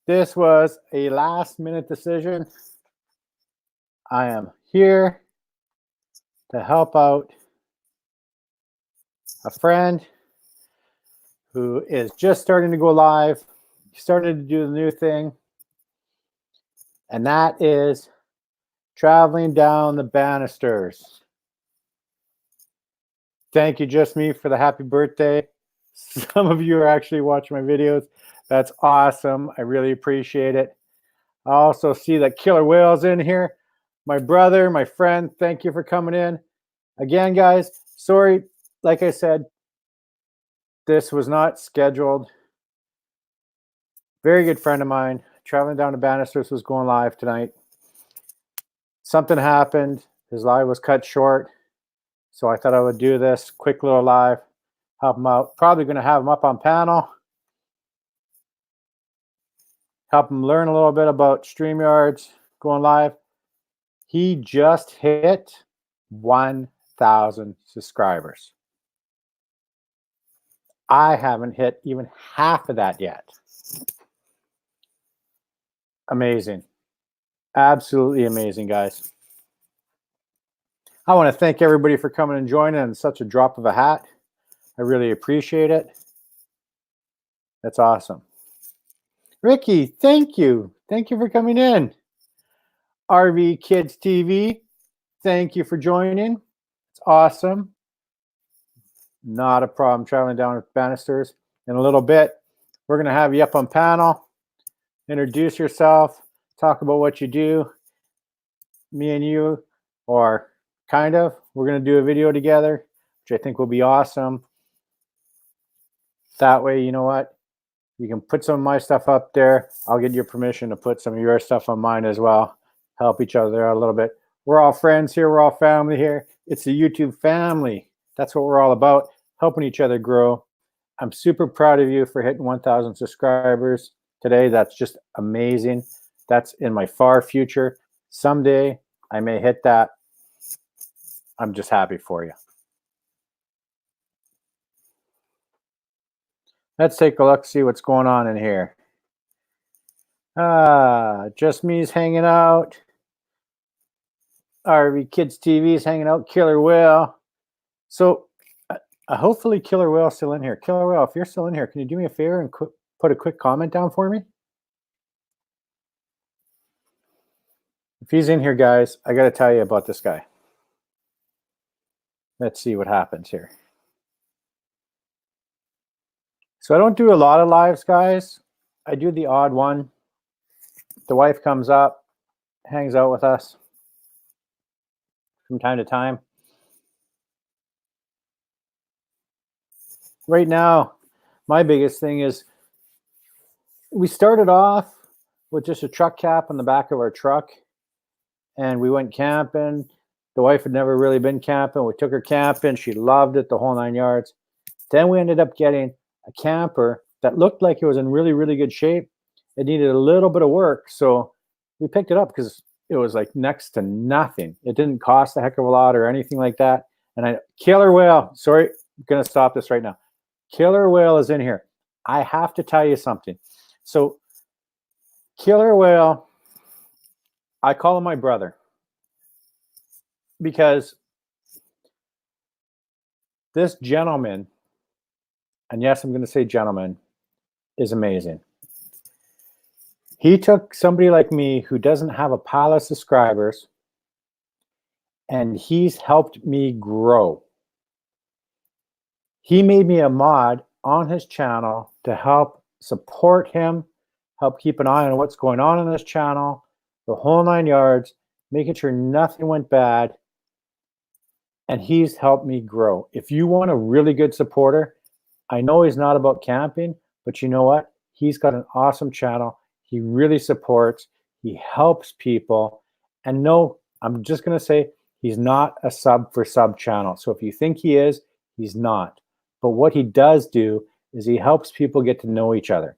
This was a last minute decision. I am here to help out a friend who is just starting to go live. He started to do the new thing, and that is traveling down the banisters. Thank you, Just Me, for the happy birthday. Some of you are actually watching my videos. That's awesome. I really appreciate it. I also see that Killer Whale's in here. My brother, my friend, thank you for coming in. Again, guys, sorry, like I said, this was not scheduled. Very good friend of mine, traveling down to Banisters, was going live tonight. Something happened. His live was cut short. So I thought I would do this quick little live, help him out. Probably going to have him up on panel, help him learn a little bit about StreamYards, going live. He just hit 1,000 subscribers. I haven't hit even half of that yet. Amazing. Absolutely amazing, guys. I want to thank everybody for coming and joining in such a drop of a hat. I really appreciate it. That's awesome. Ricky, thank you. Thank you for coming in. RV Kids TV, thank you for joining. It's awesome. Not a problem traveling down with Banisters. In a little bit, we're going to have you up on panel. Introduce yourself. Talk about what you do. Me and you, or kind of. We're going to do a video together, which I think will be awesome. That way, you know what? You can put some of my stuff up there. I'll get your permission to put some of your stuff on mine as well. Help each other out a little bit. We're all friends here. We're all family here. It's a YouTube family. That's what we're all about, helping each other grow. I'm super proud of you for hitting 1,000 subscribers today. That's just amazing. That's in my far future. Someday I may hit that. I'm just happy for you. Let's take a look, see what's going on in here. Just Me's hanging out. RV Kids TV is hanging out. Killer Whale. So hopefully Killer Whale's still in here. Killer Whale, if you're still in here, can you do me a favor and put a quick comment down for me? If he's in here, guys, I got to tell you about this guy. Let's see what happens here. So I don't do a lot of lives, guys. I do the odd one. The wife comes up, hangs out with us from time to time. Right now, my biggest thing is we started off with just a truck cap on the back of our truck, and we went camping. The wife had never really been camping. We took her camping. She loved it, the whole 9 yards. Then we ended up getting a camper that looked like it was in really, really good shape. It needed a little bit of work. So we picked it up because it was like next to nothing. It didn't cost a heck of a lot or anything like that. And Killer Whale, sorry, I'm going to stop this right now. Killer Whale is in here. I have to tell you something. So Killer Whale, I call him my brother because this gentleman, and yes, I'm going to say gentleman, is amazing. He took somebody like me who doesn't have a pile of subscribers, and he's helped me grow. He made me a mod on his channel to help support him, help keep an eye on what's going on in this channel, the whole 9 yards, making sure nothing went bad. And he's helped me grow. If you want a really good supporter, I know he's not about camping, but you know what? He's got an awesome channel. He really supports. He helps people. And no, I'm just going to say he's not a sub for sub channel. So if you think he is, he's not. But what he does do is he helps people get to know each other.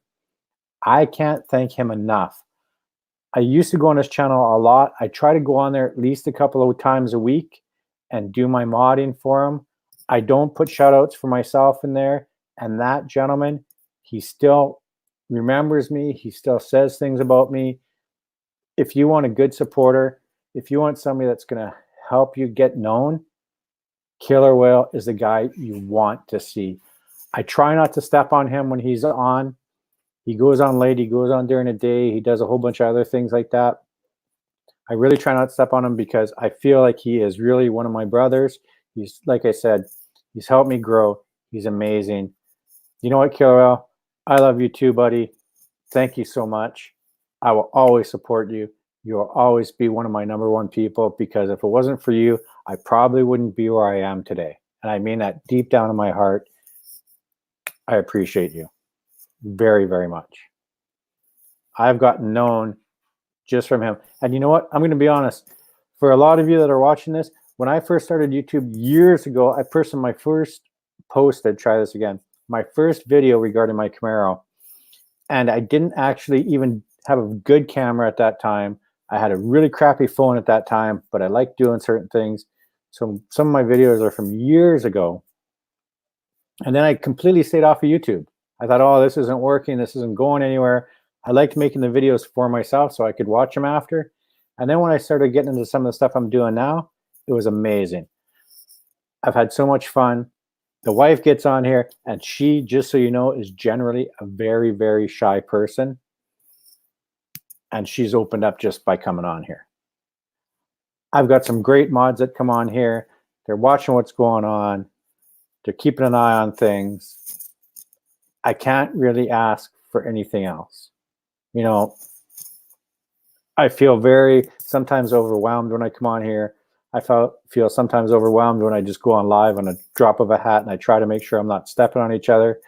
I can't thank him enough. I used to go on his channel a lot. I try to go on there at least a couple of times a week and do my modding for him. I don't put shout outs for myself in there. And that gentleman, he still remembers me. He still says things about me. If you want a good supporter, if you want somebody that's going to help you get known, Killer Whale is the guy you want to see. I try not to step on him when he's on. He goes on late. He goes on during the day. He does a whole bunch of other things like that. I really try not to step on him because I feel like he is really one of my brothers. He's, like I said, he's helped me grow. He's amazing. You know what, Killer Whale? I love you too, buddy. Thank you so much. I will always support you. You will always be one of my number one people, because if it wasn't for you, I probably wouldn't be where I am today. And I mean that deep down in my heart. I appreciate you very, very much. I've gotten known just from him. And you know what? I'm going to be honest. For a lot of you that are watching this, when I first started YouTube years ago, I posted my first posted, try this again, my first video regarding my Camaro. And I didn't actually even have a good camera at that time. I had a really crappy phone at that time, but I liked doing certain things. So some of my videos are from years ago. And then I completely stayed off of YouTube. I thought, oh, this isn't working. This isn't going anywhere. I liked making the videos for myself so I could watch them after. And then when I started getting into some of the stuff I'm doing now, it was amazing. I've had so much fun. The wife gets on here, and she, just so you know, is generally a very, very shy person. And she's opened up just by coming on here. I've got some great mods that come on here. They're watching what's going on. They're keeping an eye on things. I can't really ask for anything else. You know, I feel very sometimes overwhelmed when I come on here. I feel sometimes overwhelmed when I just go on live on a drop of a hat, and I try to make sure I'm not stepping on each other.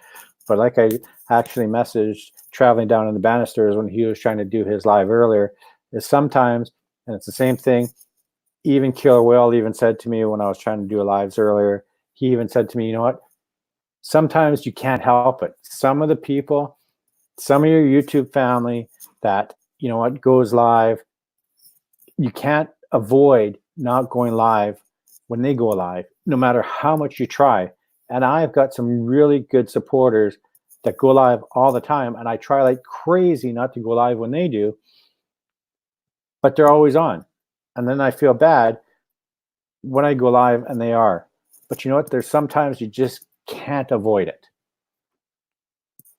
But like I actually messaged traveling down in the banisters when he was trying to do his live earlier, is sometimes, and it's the same thing, even Killer Whale even said to me when I was trying to do lives earlier, he even said to me, you know what, sometimes you can't help it. Some of the people, some of your YouTube family that, you know what, goes live, you can't avoid not going live when they go live, no matter how much you try. And I've got some really good supporters that go live all the time, and I try like crazy not to go live when they do, but they're always on. And then I feel bad when I go live and they are. But you know what? There's sometimes you just can't avoid it.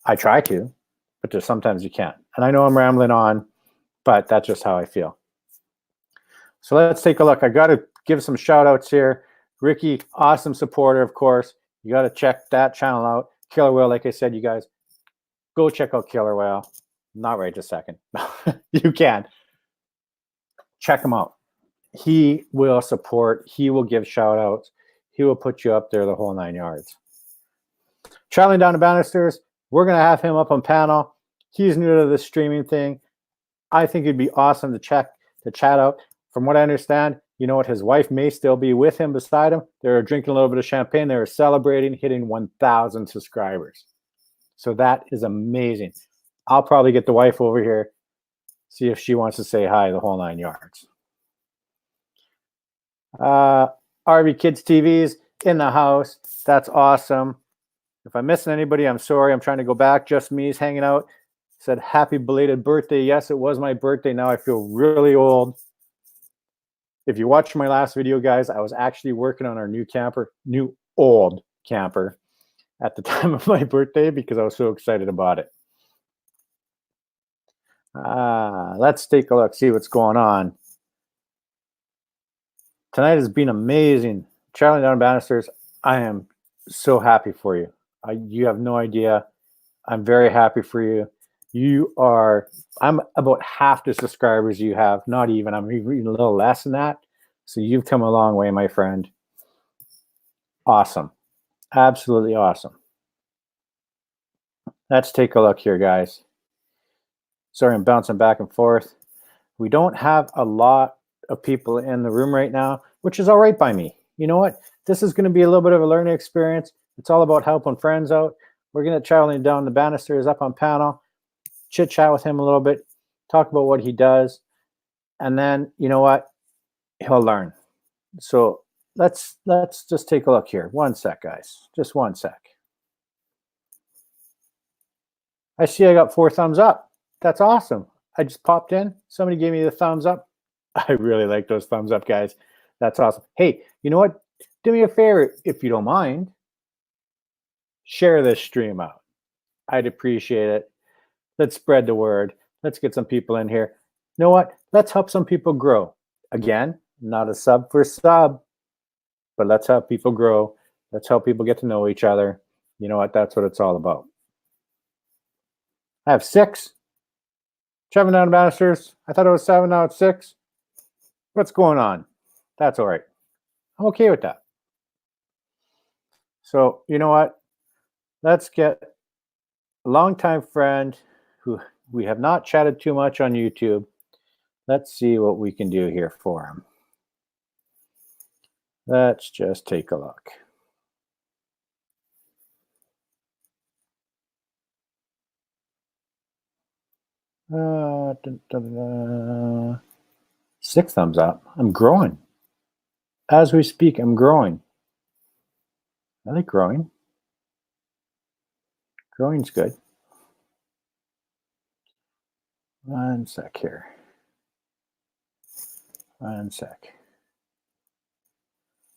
I try to, but there's sometimes you can't. And I know I'm rambling on, but that's just how I feel. So let's take a look. I got to give some shout outs here. Ricky, awesome supporter, of course. You got to check that channel out. Killer Whale, like I said, you guys, go check out Killer Whale. Not right this second. You can. Check him out. He will support. He will give shout outs. He will put you up there the whole 9 yards. Traveling down the banisters, we're going to have him up on panel. He's new to the streaming thing. I think it'd be awesome to chat out. From what I understand, you know what, his wife may still be with him, beside him. They're drinking a little bit of champagne. They were celebrating hitting 1,000 subscribers. So that is amazing. I'll probably get the wife over here, see if she wants to say hi the whole 9 yards. RV Kids TVs in the house. That's awesome. If I'm missing anybody, I'm sorry. I'm trying to go back. Just me's hanging out. Said happy belated birthday. Yes, it was my birthday. Now I feel really old. If you watched my last video, guys, I was actually working on our new old camper at the time of my birthday because I was so excited about it. Let's take a look, see what's going on. Tonight has been amazing. Traveling down banisters, I am so happy for you. You have no idea. I'm very happy for you. I'm about half the subscribers you have. Not even. I'm even a little less than that. So you've come a long way, my friend. Awesome. Absolutely awesome. Let's take a look here, guys. Sorry, I'm bouncing back and forth. We don't have a lot of people in the room right now, which is all right by me. You know what? This is going to be a little bit of a learning experience. It's all about helping friends out. We're going to traveling down the banisters up on panel, chit chat with him a little bit, talk about what he does, and then you know what? He'll learn. So let's just take a look here. One sec, guys. Just one sec. I see I got 4 thumbs up. That's awesome. I just popped in. Somebody gave me the thumbs up. I really like those thumbs up, guys. That's awesome. Hey, you know what? Do me a favor, if you don't mind. Share this stream out. I'd appreciate it. Let's spread the word. Let's get some people in here. You know what? Let's help some people grow. Again, not a sub for sub, but let's help people grow. Let's help people get to know each other. You know what? That's what it's all about. I have 6. Traveling down to Banisters. I thought it was 7. Now it's 6. What's going on? That's all right. I'm okay with that. So, you know what? Let's get a longtime friend who we have not chatted too much on YouTube. Let's see what we can do here for him. Let's just take a look. Dun, dun, dun. 6 thumbs up. I'm growing. As we speak, I'm growing. I like growing. Growing's good. One sec here. One sec.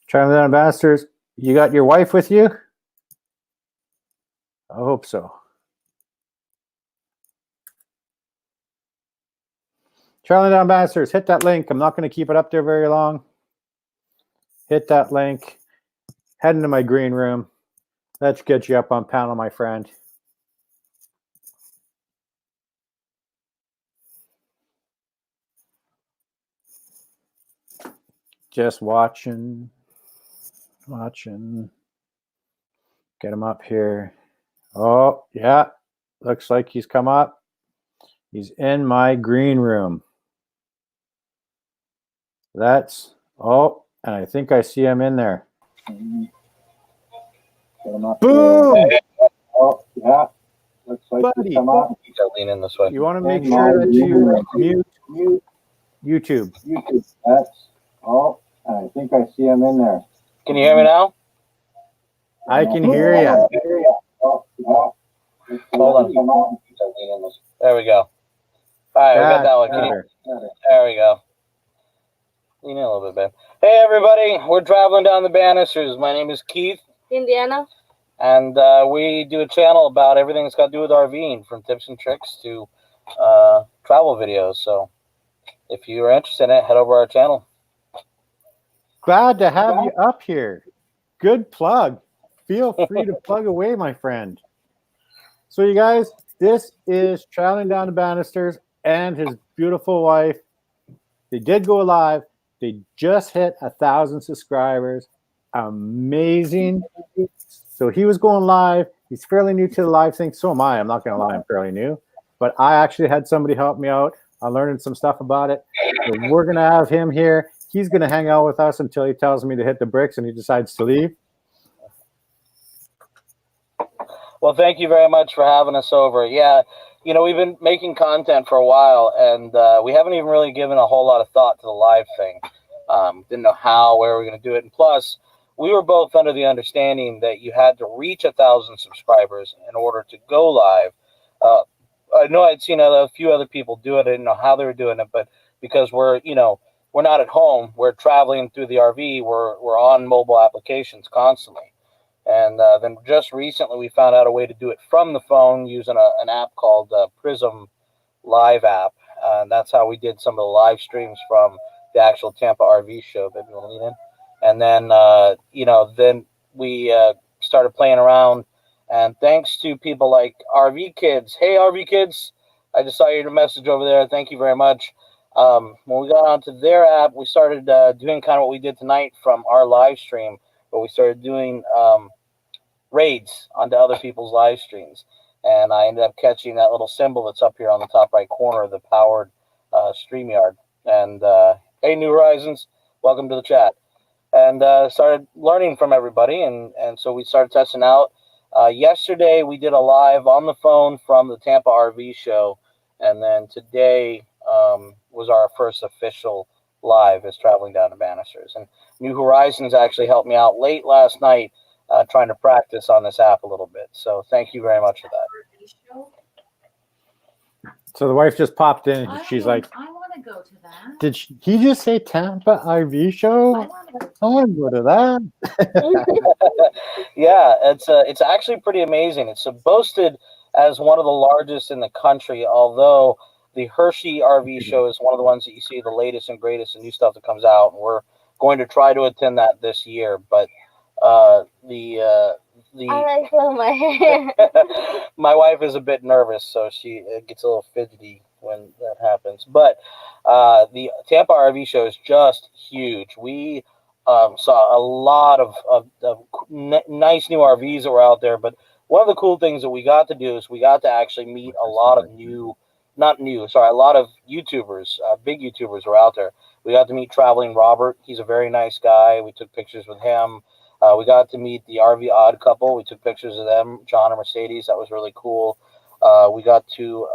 Traveling down Ambassadors, you got your wife with you? I hope so. Traveling down Ambassadors, hit that link. I'm not going to keep it up there very long. Hit that link. Head into my green room. Let's get you up on panel, my friend. Just watching. Get him up here. Oh, yeah. Looks like he's come up. He's in my green room. That's, oh, and I think I see him in there. Boom! Oh, yeah. Looks like buddy, come up. Lean in this way. You want to make sure that you mute YouTube. That's, oh, and I think I see him in there. Can you hear me now? I can hear you. Oh, yeah. Hold on. There we go. All right, we got that one. There we go. Lean in a little bit, babe. Hey, everybody. We're traveling down the Banisters. My name is Keith. Indiana. And we do a channel about everything that's got to do with RVing, from tips and tricks to travel videos. So if you're interested in it, head over to our channel. Glad to have you up here. Good plug. Feel free to plug away, my friend. So you guys, this is Traveling Down the Banisters and his beautiful wife. They did go live. They just hit 1,000 subscribers. Amazing. So he was going live. He's fairly new to the live thing. So am I. I'm not going to lie. I'm fairly new. But I actually had somebody help me out. I'm learning some stuff about it. So we're going to have him here. He's going to hang out with us until he tells me to hit the bricks and he decides to leave. Well, thank you very much for having us over. Yeah, you know, we've been making content for a while, and we haven't even really given a whole lot of thought to the live thing. Didn't know how, where we're going to do it. And plus, we were both under the understanding that you had to reach 1,000 subscribers in order to go live. I know I'd seen a few other people do it. I didn't know how they were doing it, but because we're not at home, we're traveling through the RV, we're on mobile applications constantly. And then just recently we found out a way to do it from the phone using an app called Prism Live app. And that's how we did some of the live streams from the actual Tampa RV show. Baby, you want to lean in? And then, then we started playing around. And thanks to people like RV Kids. Hey, RV Kids, I just saw your message over there. Thank you very much. When we got onto their app, we started doing kind of what we did tonight from our live stream, but we started doing raids onto other people's live streams. And I ended up catching that little symbol that's up here on the top right corner of the powered StreamYard. And hey, New Horizons, welcome to the chat. And started learning from everybody. And so we started testing out. Yesterday, we did a live on the phone from the Tampa RV show. And then today was our first official live as Traveling Down the Banisters. And New Horizons actually helped me out late last night trying to practice on this app a little bit. So thank you very much for that. So the wife just popped in and she's like, I want to go to that. did he just say Tampa RV show? I want to go to that. Yeah, it's actually pretty amazing. It's boasted as one of the largest in the country, although the Hershey RV show is one of the ones that you see the latest and greatest and new stuff that comes out. And we're going to try to attend that this year, but the I like my hair. my wife is a bit nervous, so she gets a little fidgety when that happens. But the Tampa RV show is just huge. We saw a lot of nice new RVs that were out there. But one of the cool things that we got to do is we got to actually meet a lot of a lot of YouTubers, big YouTubers were out there. We got to meet Traveling Robert. He's a very nice guy. We took pictures with him. We got to meet the RV Odd couple. We took pictures of them, John and Mercedes. That was really cool. We got to,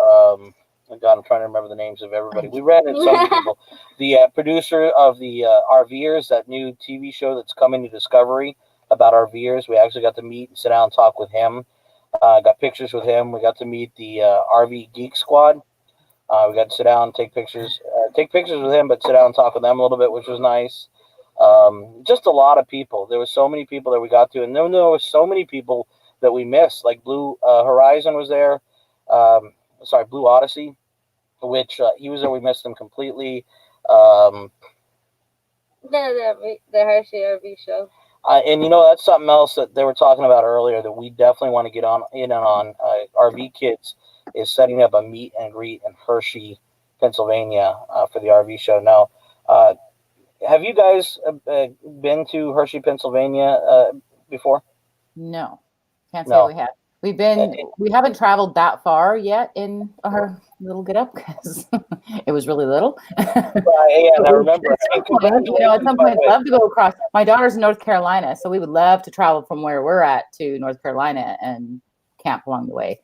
God, I'm trying to remember the names of everybody. We ran into some people. The producer of the RVers, that new TV show that's coming to Discovery about RVers, we actually got to meet and sit down and talk with him. Got pictures with him. We got to meet the RV Geek Squad. We got to sit down and take pictures with him, but sit down and talk with them a little bit, which was nice. Just a lot of people. There were so many people that we got to, and then there were so many people that we missed. Like Blue Horizon was there. Blue Odyssey, which he was there. We missed him completely. The Hershey RV show. And that's something else that they were talking about earlier that we definitely want to get on RV Kids is setting up a meet and greet in Hershey, Pennsylvania for the RV show. Now, have you guys been to Hershey, Pennsylvania before? No, can't say we have. We haven't traveled that far yet in our little get up because it was really little. Yeah, and I remember. At some point, I'd love to go across. My daughter's in North Carolina, so we would love to travel from where we're at to North Carolina and camp along the way.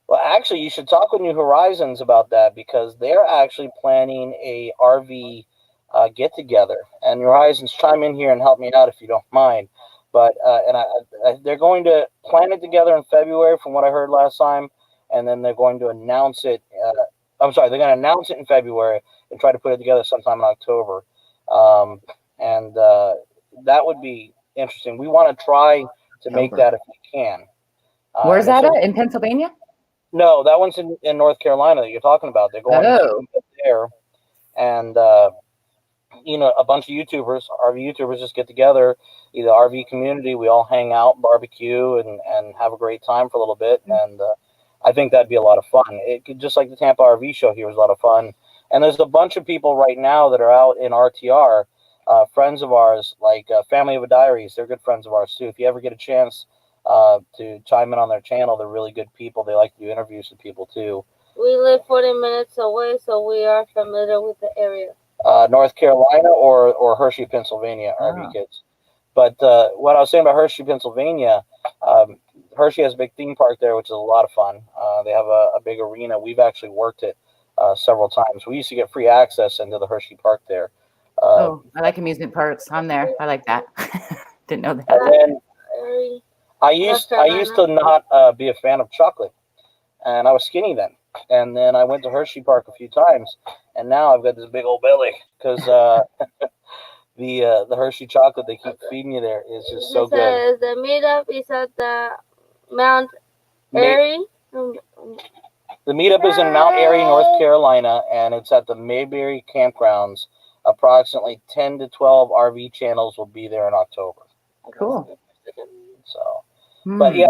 Well, actually, you should talk with New Horizons about that because they're actually planning a RV get together. And New Horizons, chime in here and help me out if you don't mind. But they're going to plan it together in February, from what I heard last time, and then they're going to announce it. They're going to announce it in February and try to put it together sometime in October. And that would be interesting. We want to try to make that if we can. Where's that at? In Pennsylvania? No, that one's in North Carolina that you're talking about. They're going to there, and a bunch of YouTubers, RV YouTubers, just get together. The RV community, we all hang out, barbecue, and have a great time for a little bit. And I think that'd be a lot of fun. It could, just like the Tampa RV show here was a lot of fun. And there's a bunch of people right now that are out in RTR, friends of ours, like Family of a Diaries. They're good friends of ours too. If you ever get a chance to chime in on their channel, they're really good people. They like to do interviews with people too. We live 40 minutes away, so we are familiar with the area. North Carolina or Hershey, Pennsylvania, RV Kids. But what I was saying about Hershey, Pennsylvania, Hershey has a big theme park there, which is a lot of fun. They have a big arena. We've actually worked it several times. We used to get free access into the Hershey Park there. I like amusement parks. I'm there. I like that. Didn't know that. And then I used to not be a fan of chocolate, and I was skinny then. And then I went to Hershey Park a few times, and now I've got this big old belly because the Hershey chocolate they keep feeding you there is just so good. The meetup is at the Mount Airy. The meetup is in Mount Airy, North Carolina, and it's at the Mayberry Campgrounds. Approximately 10 to 12 RV channels will be there in October. Cool. So, but yeah,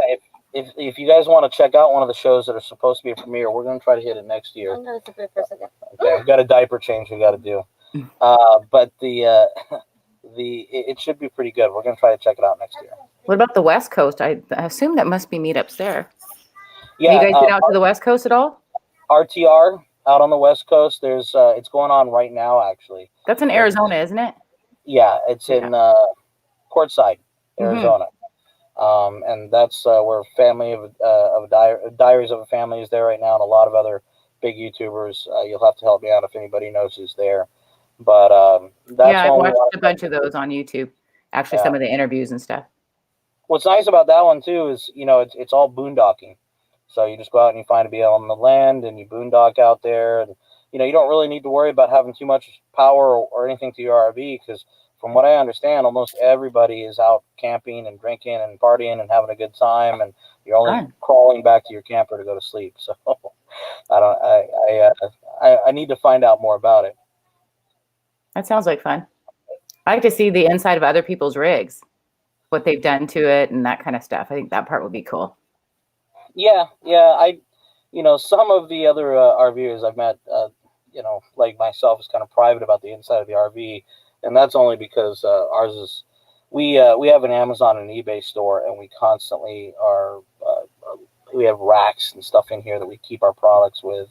if you guys want to check out one of the shows that are supposed to be a premiere, we're going to try to hit it next year. I'm going to sit for a second. Okay, we've got a diaper change we got to do. But it should be pretty good. We're going to try to check it out next year. What about the West Coast? I assume that must be meetups there. Yeah, have you guys been out to the West Coast at all? RTR out on the West Coast. There's it's going on right now actually. That's in Arizona, isn't it? Yeah, it's in Quartzsite, Arizona. And that's where Family of Diaries of a Family is there right now, and a lot of other big YouTubers. You'll have to help me out if anybody knows who's there. But that's I've watched a bunch of those on YouTube. Actually, some of the interviews and stuff. What's nice about that one too is it's all boondocking. So you just go out and you find a BL on the land and you boondock out there, and you know, you don't really need to worry about having too much power or anything to your RV, because from what I understand, almost everybody is out camping and drinking and partying and having a good time, and you're only Fun. crawling back to your camper to go to sleep. So I need to find out more about it. That sounds like fun. I like to see the inside of other people's rigs, what they've done to it and that kind of stuff. I think that part would be cool. Yeah. You know, some of the other RVers I've met, you know, like myself, is kind of private about the inside of the RV, and that's only because ours is, we have an Amazon and eBay store, and we constantly are, we have racks and stuff in here that we keep our products with.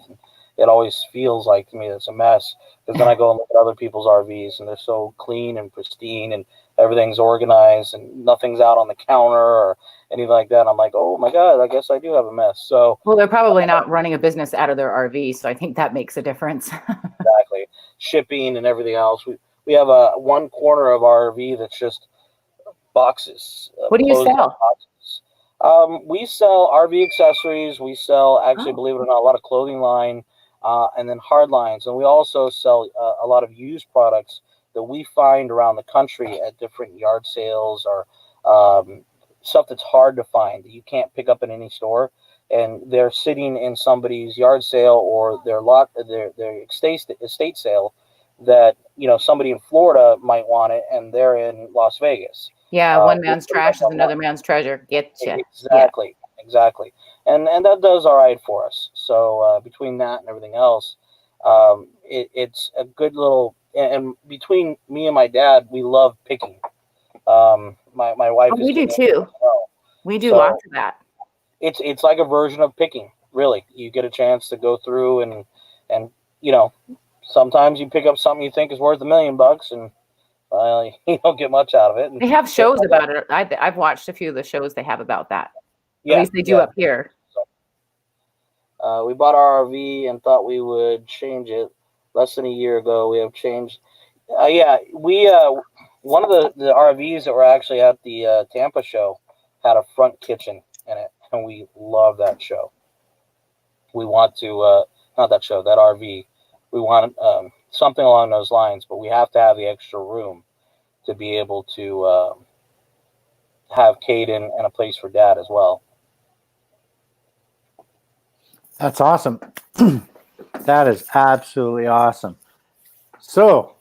It always feels like to me it's a mess, because then I go and look at other people's RVs and they're so clean and pristine and everything's organized and nothing's out on the counter or anything like that. I'm like, oh my God, I guess I do have a mess. So, well, they're probably not running a business out of their RV, so I think that makes a difference. exactly, shipping and everything else. We have one corner of our RV that's just boxes. What do you sell? Boxes. We sell RV accessories. We sell, actually, believe it or not, a lot of clothing line, and then hard lines. And we also sell a lot of used products that we find around the country at different yard sales, or stuff that's hard to find that you can't pick up in any store, and they're sitting in somebody's yard sale or their estate sale, that, you know, somebody in Florida might want it, and they're in Las Vegas. Yeah, one man's trash is another man's treasure. Getcha. Exactly, yeah. Exactly. And that does all right for us. So between that and everything else, it's a good little. And between me and my dad, we love picking. My wife. We do too. We do lots of that. It's like a version of picking. Really, you get a chance to go through and you know, sometimes you pick up something you think is worth $1 million, and you don't get much out of it. They have shows about it. I've watched a few of the shows they have about that. Yeah, at least they do up here. So, we bought our RV and thought we would change it less than a year ago. We have changed. One of the RVs that were actually at the Tampa show had a front kitchen in it, and we love that show. We want to, not that show, that RV. We want something along those lines, but we have to have the extra room to be able to have Caden and a place for Dad as well. That's awesome. That is absolutely awesome. So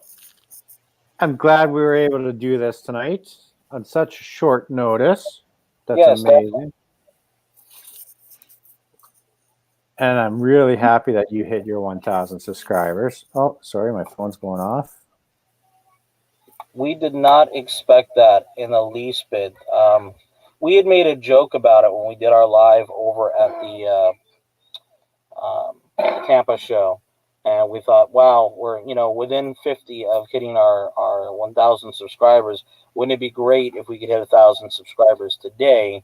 I'm glad we were able to do this tonight on such short notice. That's amazing. Definitely. And I'm really happy that you hit your 1,000 subscribers. Oh, sorry, my phone's going off. We did not expect that in the least bit. We had made a joke about it when we did our live over at the Tampa show, and we thought, wow, we're, you know, within 50 of hitting our 1,000 subscribers. Wouldn't it be great if we could hit 1,000 subscribers today?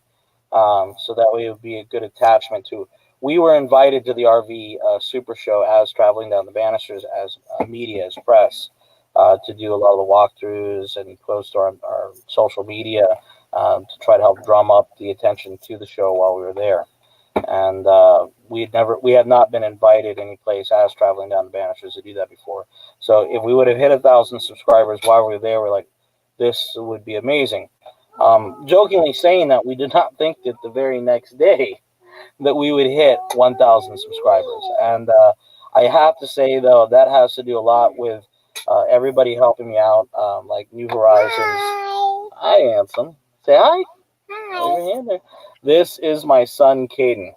So that way it would be a good attachment to. We were invited to the RV Super Show as Traveling Down the Banisters, as media, as press, to do a lot of the walkthroughs and post to our social media, to try to help drum up the attention to the show while we were there. And we had not been invited any place as Traveling Down the Banisters to do that before. So if we would have hit 1,000 subscribers while we were there, we're like, this would be amazing. Jokingly saying that, we did not think that the very next day that we would hit 1,000 subscribers. And I have to say, though, that has to do a lot with everybody helping me out, like New Horizons. Hi, Anson. Say hi. Hi. This is my son, Caden.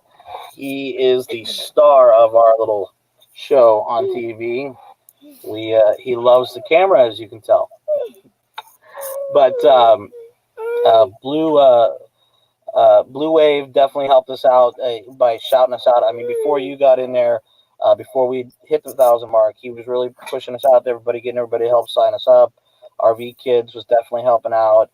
He is the star of our little show on TV. He loves the camera, as you can tell. But Blue Wave definitely helped us out by shouting us out. I mean, before you got in there, before we hit the 1,000 mark, he was really pushing us out to everybody, getting everybody to help sign us up. RV Kids was definitely helping out.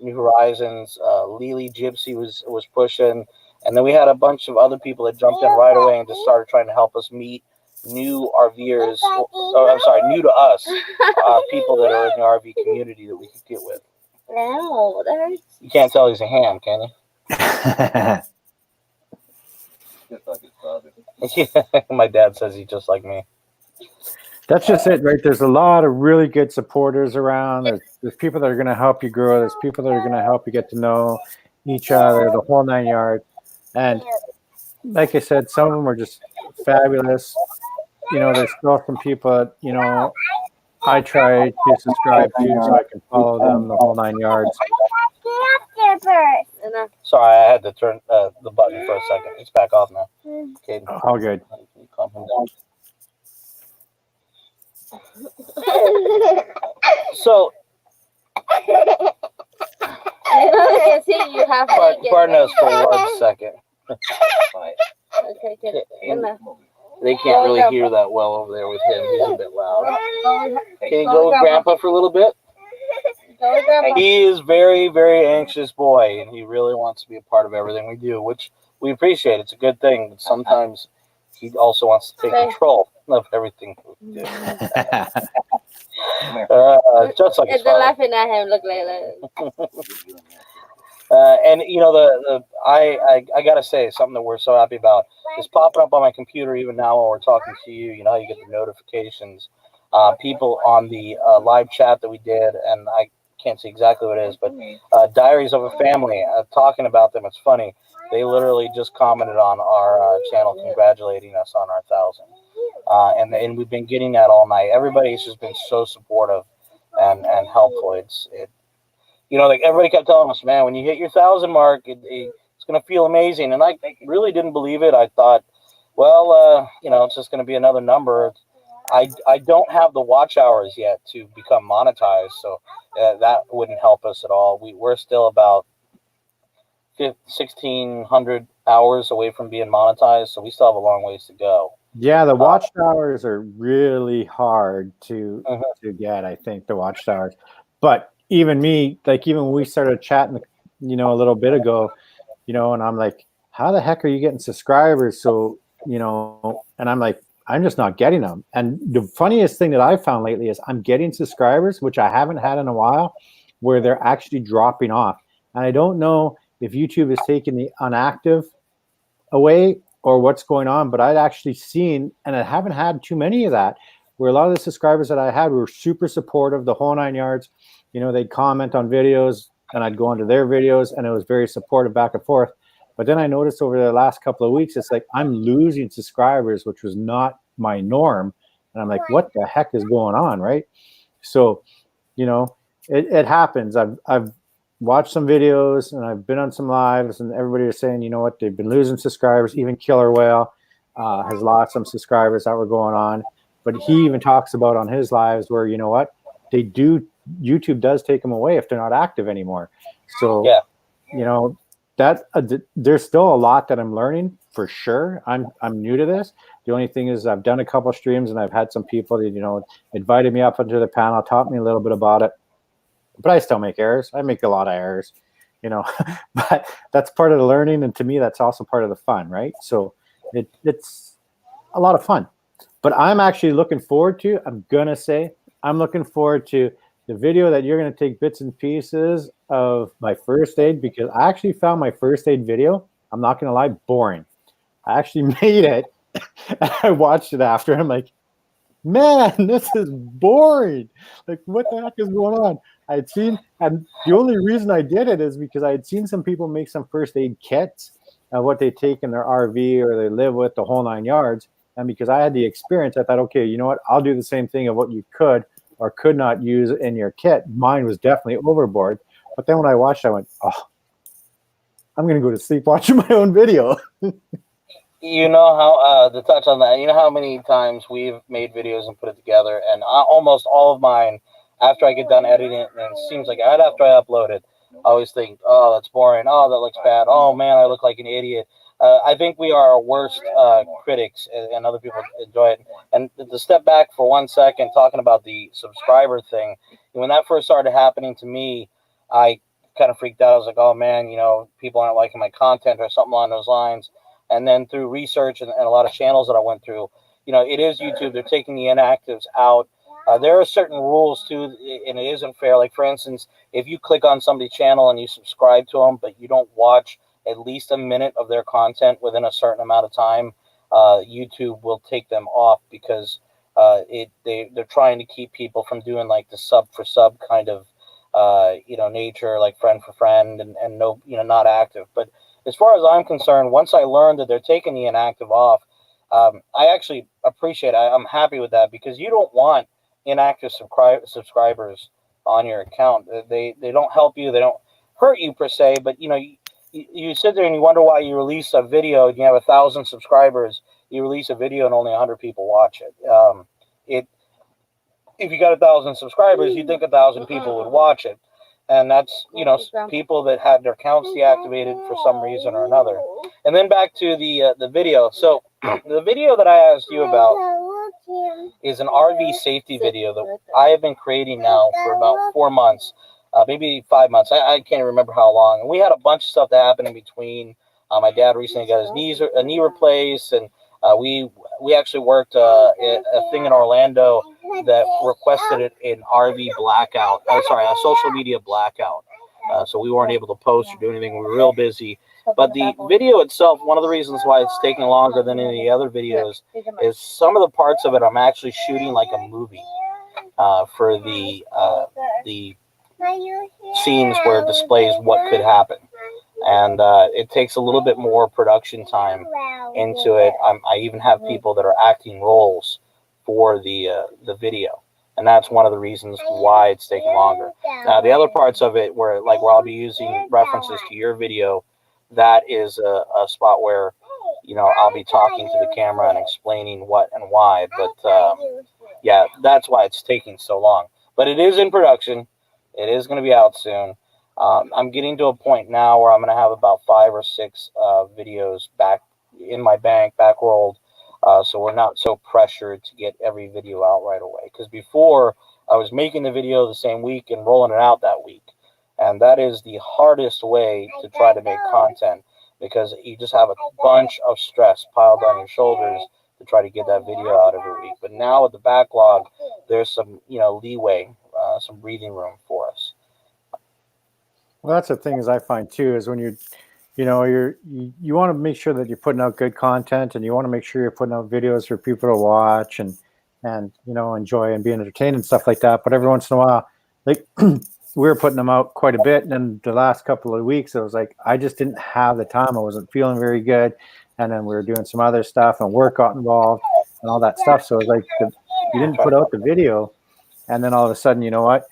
New Horizons, Lily Gypsy was pushing, and then we had a bunch of other people that jumped in right away and just started trying to help us meet new RVers. New to us, people that are in the RV community that we could get with. No, that hurts. You can't tell he's a ham, can you? Just like his father. Yeah, my dad says he's just like me. That's just it, right? There's a lot of really good supporters around. There's people that are going to help you grow. There's people that are going to help you get to know each other, the whole 9 yards. And like I said, some of them are just fabulous. There's still some people that, I try to subscribe to so I can follow them, the whole 9 yards. Sorry, I had to turn the button for a second. It's back off now. Okay. All good. Calm him down. So, you have pardon us for 1 second. Okay, good. They can't really hear that well over there with him. He's a bit loud. Can you go with Grandpa for a little bit? He is very, very anxious boy, and he really wants to be a part of everything we do, which we appreciate. It's a good thing, but sometimes he also wants to take control of everything we do. Just like his They're father. laughing at him. Look like that. And I gotta say something that we're so happy about is popping up on my computer even now while we're talking to you. You know how you get the notifications. People on the live chat that we did, and I can't see exactly what it is, but Diaries of a Family, talking about them. It's funny. They literally just commented on our channel congratulating us on our 1,000. And we've been getting that all night. Everybody's just been so supportive and helpful. Like everybody kept telling us, man, when you hit your 1,000 mark, it's going to feel amazing. And I really didn't believe it. I thought, well, it's just going to be another number. I don't have the watch hours yet to become monetized, so that wouldn't help us at all. We're still about 1,600 hours away from being monetized, so we still have a long ways to go. Yeah, the watchtowers are really hard to get, I think, the watchtowers. But even me, even when we started chatting, a little bit ago, and I'm like, how the heck are you getting subscribers? So, and I'm like, I'm just not getting them. And the funniest thing that I've found lately is I'm getting subscribers, which I haven't had in a while, where they're actually dropping off. And I don't know if YouTube is taking the inactive away or what's going on, but I'd actually seen, and I haven't had too many of that, where a lot of the subscribers that I had were super supportive, the whole 9 yards. They'd comment on videos and I'd go onto their videos, and it was very supportive back and forth. But then I noticed over the last couple of weeks, it's like I'm losing subscribers, which was not my norm. And I'm like, what the heck is going on, right? So, it happens. I've watched some videos and I've been on some lives, and everybody is saying, you know what, they've been losing subscribers. Even Killer Whale has lost some subscribers that were going on. But he even talks about on his lives where, you know what, YouTube does take them away if they're not active anymore. So, yeah. That there's still a lot that I'm learning for sure. I'm new to this. The only thing is I've done a couple streams and I've had some people that, invited me up onto the panel, taught me a little bit about it. But I still make errors. I make a lot of errors, but that's part of the learning. And to me, that's also part of the fun, right? So it's a lot of fun. But I'm actually looking forward to, I'm looking forward to the video that you're going to take bits and pieces of my first aid, because I actually found my first aid video, I'm not going to lie, boring. I actually made it. And I watched it after. I'm like, man, this is boring. Like, what the heck is going on? I had seen, and the only reason I did it is because I had seen some people make some first aid kits of what they take in their RV or they live with, the whole 9 yards. And because I had the experience, I thought, okay, you know what? I'll do the same thing of what you could or could not use in your kit. Mine was definitely overboard. But then when I watched, I went, oh, I'm going to go to sleep watching my own video. You know how, to touch on that, you know how many times we've made videos and put it together, and almost all of mine, after I get done editing it, and it seems like right after I upload it, I always think, oh, that's boring. Oh, that looks bad. Oh, man, I look like an idiot. I think we are our worst critics, and other people enjoy it. And to step back for 1 second, talking about the subscriber thing, when that first started happening to me, I kind of freaked out. I was like, oh, man, people aren't liking my content or something along those lines. And then through research and a lot of channels that I went through, it is YouTube. They're taking the inactives out. There are certain rules, too, and it isn't fair. Like, for instance, if you click on somebody's channel and you subscribe to them, but you don't watch at least a minute of their content within a certain amount of time, YouTube will take them off because they're trying to keep people from doing like the sub for sub kind of nature, like friend for friend and no, not active. But as far as I'm concerned, once I learned that they're taking the inactive off, I actually appreciate it. I'm happy with that because you don't want inactive subscribers on your account. They don't help you. They don't hurt you per se, but you sit there and you wonder why you release a video and you have 1,000 subscribers. You release a video and only 100 people watch it. If you got 1,000 subscribers, you'd think 1,000 people would watch it, and that's people that had their accounts deactivated for some reason or another. And then back to the video. So the video that I asked you about is an RV safety video that I have been creating now for about 4 months, maybe 5 months. I can't remember how long. And we had a bunch of stuff that happened in between. My dad recently got his knee replaced, and we actually worked a thing in Orlando that requested an RV blackout. A social media blackout. So we weren't able to post or do anything. We were real busy. But the video itself, one of the reasons why it's taking longer than any other videos is some of the parts of it I'm actually shooting like a movie for the scenes where it displays what could happen. And it takes a little bit more production time into it. I even have people that are acting roles for the video. And that's one of the reasons why it's taking longer. Now, the other parts of it where I'll be using references to your video, that is a spot where, I'll be talking to the camera and explaining what and why. But, yeah, that's why it's taking so long. But it is in production. It is going to be out soon. I'm getting to a point now where I'm going to have about 5 or 6 videos back in my bank, back rolled. So we're not so pressured to get every video out right away. Because before, I was making the video the same week and rolling it out that week. And that is the hardest way to try to make content, because you just have a bunch of stress piled on your shoulders to try to get that video out every week. But now with the backlog, there's some leeway, some breathing room for us. Well, that's the thing is I find too is when you want to make sure that you're putting out good content, and you want to make sure you're putting out videos for people to watch and enjoy and be entertained and stuff like that. But every once in a while, like we were putting them out quite a bit, and then the last couple of weeks it was like I just didn't have the time. I wasn't feeling very good, and then we were doing some other stuff and work got involved and all that stuff. So it was like you didn't put out the video, and then all of a sudden, you know what?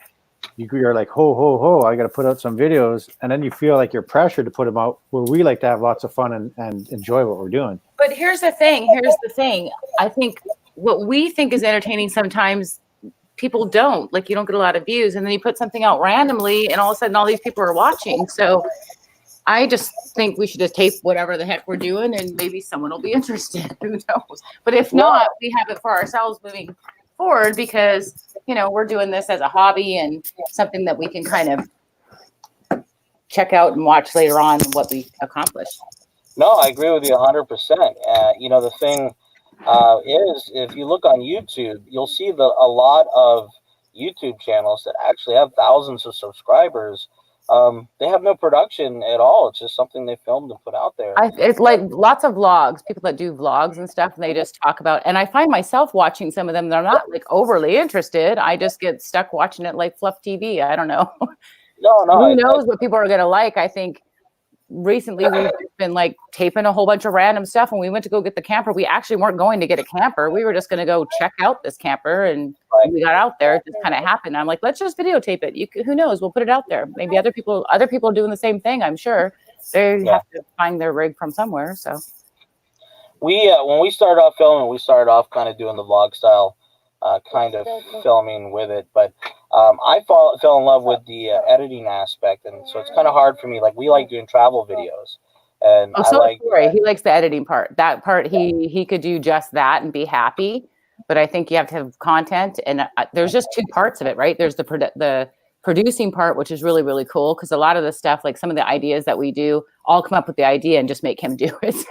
You're like, ho, I got to put out some videos. And then you feel like you're pressured to put them out, where we like to have lots of fun and enjoy what we're doing. But here's the thing. I think what we think is entertaining sometimes people don't. Like, you don't get a lot of views, and then you put something out randomly and all of a sudden all these people are watching. So I just think we should just tape whatever the heck we're doing, and maybe someone will be interested. Who knows? But if not, we have it for ourselves moving forward, because we're doing this as a hobby and something that we can kind of check out and watch later on what we accomplished. No, I agree with you 100%. The thing is, if you look on YouTube, you'll see that a lot of YouTube channels that actually have thousands of subscribers, they have no production at all. It's just something they filmed and put out there. It's like lots of vlogs, people that do vlogs and stuff, and they just talk about, and I find myself watching some of them. They're not like overly interested. I just get stuck watching it like fluff TV. I don't know. No. Who knows what people are going to like? I think recently we've been like taping a whole bunch of random stuff. When we went to go get the camper, we actually weren't going to get a camper. We were just going to go check out this camper, and we got out there. It just kind of happened. I'm like, let's just videotape it. Who knows? We'll put it out there. Maybe other people are doing the same thing. I'm sure they have to find their rig from somewhere. So we when we started off filming, we started off kind of doing the vlog style kind of filming with it, but I fell in love with the editing aspect, and so it's kind of hard for me. Like, we like doing travel videos, and he likes the editing part. That part he could do just that and be happy. But I think you have to have content, and there's just 2 parts of it, right? There's the producing part, which is really, really cool, because a lot of the stuff, like some of the ideas that we do, all come up with the idea and just make him do it.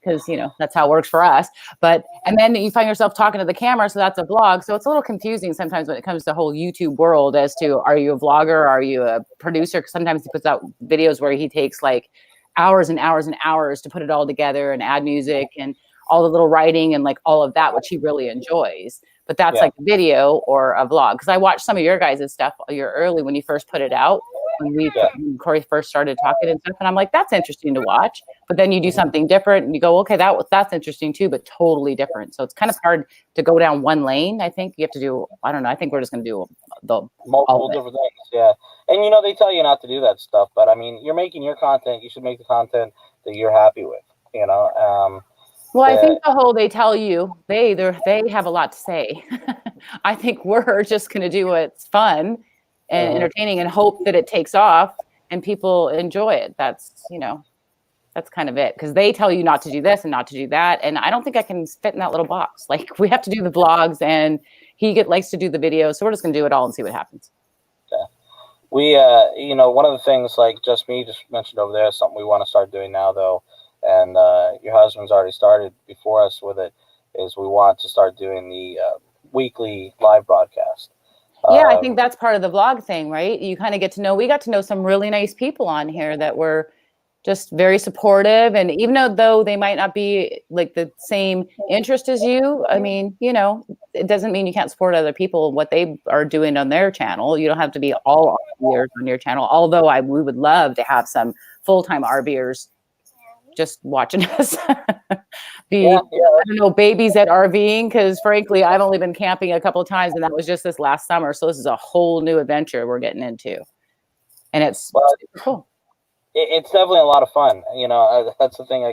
because, you know, that's how it works for us. But, and then you find yourself talking to the camera. So that's a vlog. So it's a little confusing sometimes when it comes to the whole YouTube world as to, are you a vlogger? Are you a producer? Because sometimes he puts out videos where he takes like hours and hours and hours to put it all together and add music and all the little writing and like all of that, which he really enjoys. But that's like a video or a vlog. Because I watched some of your guys' stuff a year early when you first put it out, when Corey first started talking and stuff. And I'm like, that's interesting to watch. But then you do something different and you go, okay, that's interesting too, but totally different. So it's kind of hard to go down one lane. I think you have to do, I don't know. I think we're just going to do the multiple different things. Yeah. And, you know, they tell you not to do that stuff. But, I mean, you're making your content. You should make the content that you're happy with, you know. Well, I think the whole, they tell you, they have a lot to say. I think we're just going to do what's fun and entertaining and hope that it takes off and people enjoy it. That's, you know, that's kind of it. Because they tell you not to do this and not to do that. And I don't think I can fit in that little box. Like, we have to do the vlogs and he likes to do the videos. So we're just going to do it all and see what happens. Yeah. We, you know, one of the things, like just mentioned over there, something we want to start doing now, though, and your husband's already started before us with it, is we want to start doing the weekly live broadcast. Yeah, I think that's part of the vlog thing, right? You kind of get to know, we got to know some really nice people on here that were just very supportive. And even though they might not be like the same interest as you, I mean, you know, it doesn't mean you can't support other people, what they are doing on their channel. You don't have to be all RVers on your channel. Although we would love to have some full-time RVers just watching us I don't know, babies at RVing, because frankly, I've only been camping a couple of times, and that was just this last summer. So this is a whole new adventure we're getting into, and it's super cool. It's definitely a lot of fun. You know, that's the thing.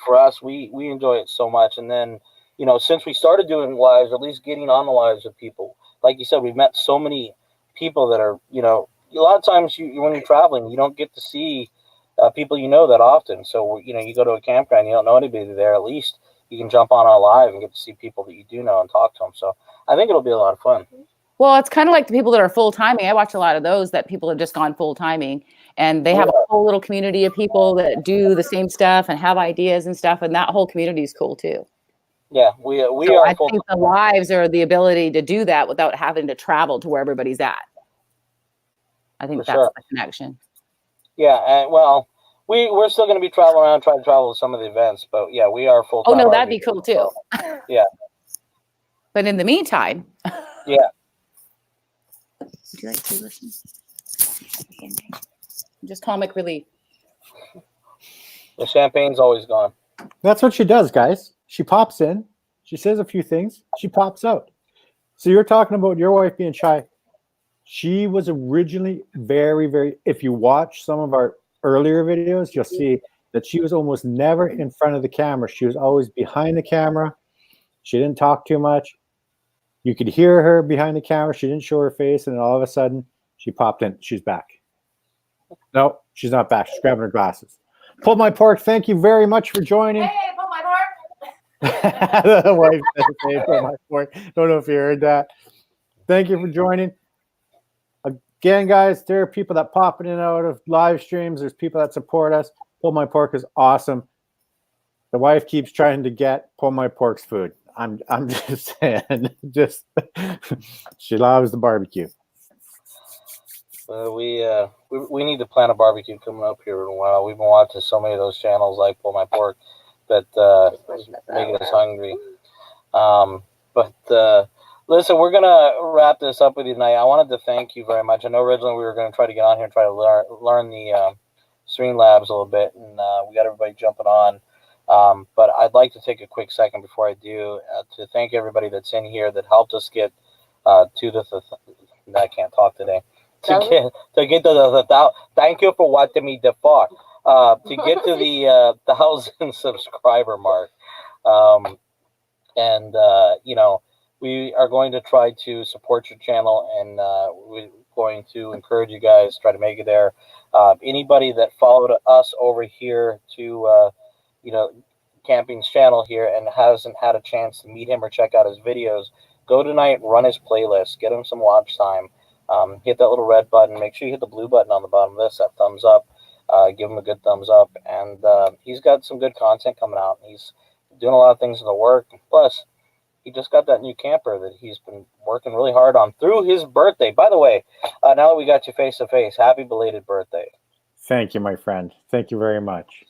For us, we enjoy it so much. And then, you know, since we started doing lives, at least getting on the lives of people, like you said, we've met so many people that are, you know, a lot of times when you're traveling, you don't get to see people you know that often. So, you know, you go to a campground, you don't know anybody there. At least you can jump on live and get to see people that you do know and talk to them. So I think it'll be a lot of fun. Well, it's kind of like the people that are full timing. I watch a lot of those that people have just gone full timing, and they have a whole little community of people that do the same stuff and have ideas and stuff. And that whole community is cool too. Yeah, we are. I think the lives are the ability to do that without having to travel to where everybody's at. I think that's the connection. Yeah, and well, we're still going to be traveling around, trying to travel to some of the events, but yeah, we are full time. Oh no, that'd be cool too. Yeah. But in the meantime, yeah. Would you like to listen? Just comic relief. The champagne's always gone. That's what she does, guys. She pops in, she says a few things, she pops out. So you're talking about your wife being shy. She was originally very, very, if you watch some of our earlier videos, you'll see that she was almost never in front of the camera. She was always behind the camera. She didn't talk too much. You could hear her behind the camera. She didn't show her face, and then all of a sudden, she popped in. She's back. No, she's not back. She's grabbing her glasses. Pulled My Pork, thank you very much for joining. Hey, Pull My Pork. The wife said, hey, Pull My Pork. Don't know if you heard that. Thank you for joining. Again, guys, there are people that pop in and out of live streams. There's people that support us. Pull My Pork is awesome. The wife keeps trying to get Pull My Pork's food. I'm just saying, she loves the barbecue. We need to plan a barbecue coming up here in a while. We've been watching so many of those channels like Pull My Pork that is making us hungry. Listen, we're gonna wrap this up with you tonight. I wanted to thank you very much. I know originally we were going to try to get on here and try to learn the Streamlabs a little bit, and we got everybody jumping on. But I'd like to take a quick second before I do to thank everybody that's in here that helped us get to the. I can't talk today. To get to the thank you for watching me depart. To get to the 1,000 subscriber mark, you know, we are going to try to support your channel, and we're going to encourage you guys try to make it there. Anybody that followed us over here to you know, Camping's channel here and hasn't had a chance to meet him or check out his videos, go tonight, run his playlist, get him some watch time. Hit that little red button. Make sure you hit the blue button on the bottom of this, that thumbs up. give him a good thumbs up. And he's got some good content coming out. He's doing a lot of things in the work. Plus, he just got that new camper that he's been working really hard on through his birthday. By the way, now that we got you face to face, happy belated birthday. Thank you, my friend. Thank you very much.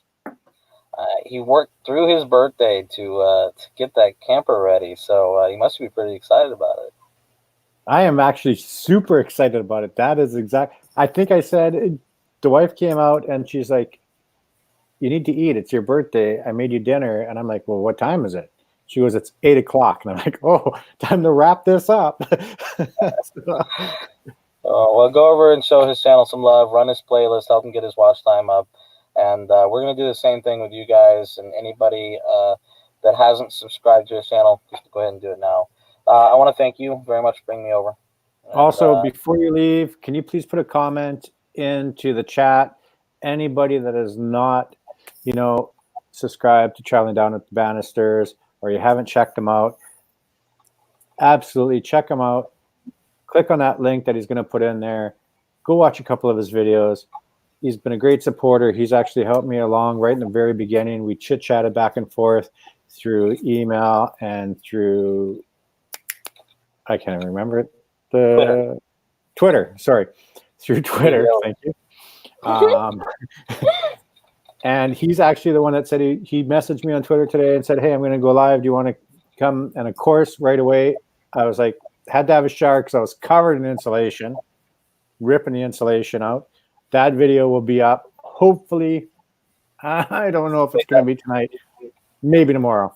He worked through his birthday to get that camper ready, so he must be pretty excited about it. I am actually super excited about it. That is exact. I think I said the wife came out and she's like, "You need to eat. It's your birthday. I made you dinner." And I'm like, "Well, what time is it?" She goes, "It's 8 o'clock." And I'm like, "Oh, time to wrap this up." Well, go over and show his channel some love, run his playlist, help him get his watch time up. And we're going to do the same thing with you guys and anybody that hasn't subscribed to his channel. Just go ahead and do it now. I want to thank you very much for bringing me over. And, also, before you leave, can you please put a comment into the chat? Anybody that is not, subscribed to Traveling Down with the Bannisters, or you haven't checked them out, absolutely check them out. Click on that link that he's going to put in there. Go watch a couple of his videos. He's been a great supporter. He's actually helped me along right in the very beginning. We chit-chatted back and forth through email and through, I can't even remember it, Twitter, sorry. Through Twitter, thank you. And he's actually the one that said he messaged me on Twitter today and said, "Hey, I'm going to go live. Do you want to come?" And of course, right away, I was like, had to have a shower because I was covered in insulation, ripping the insulation out. That video will be up. Hopefully, I don't know if it's going to be tonight. Maybe tomorrow.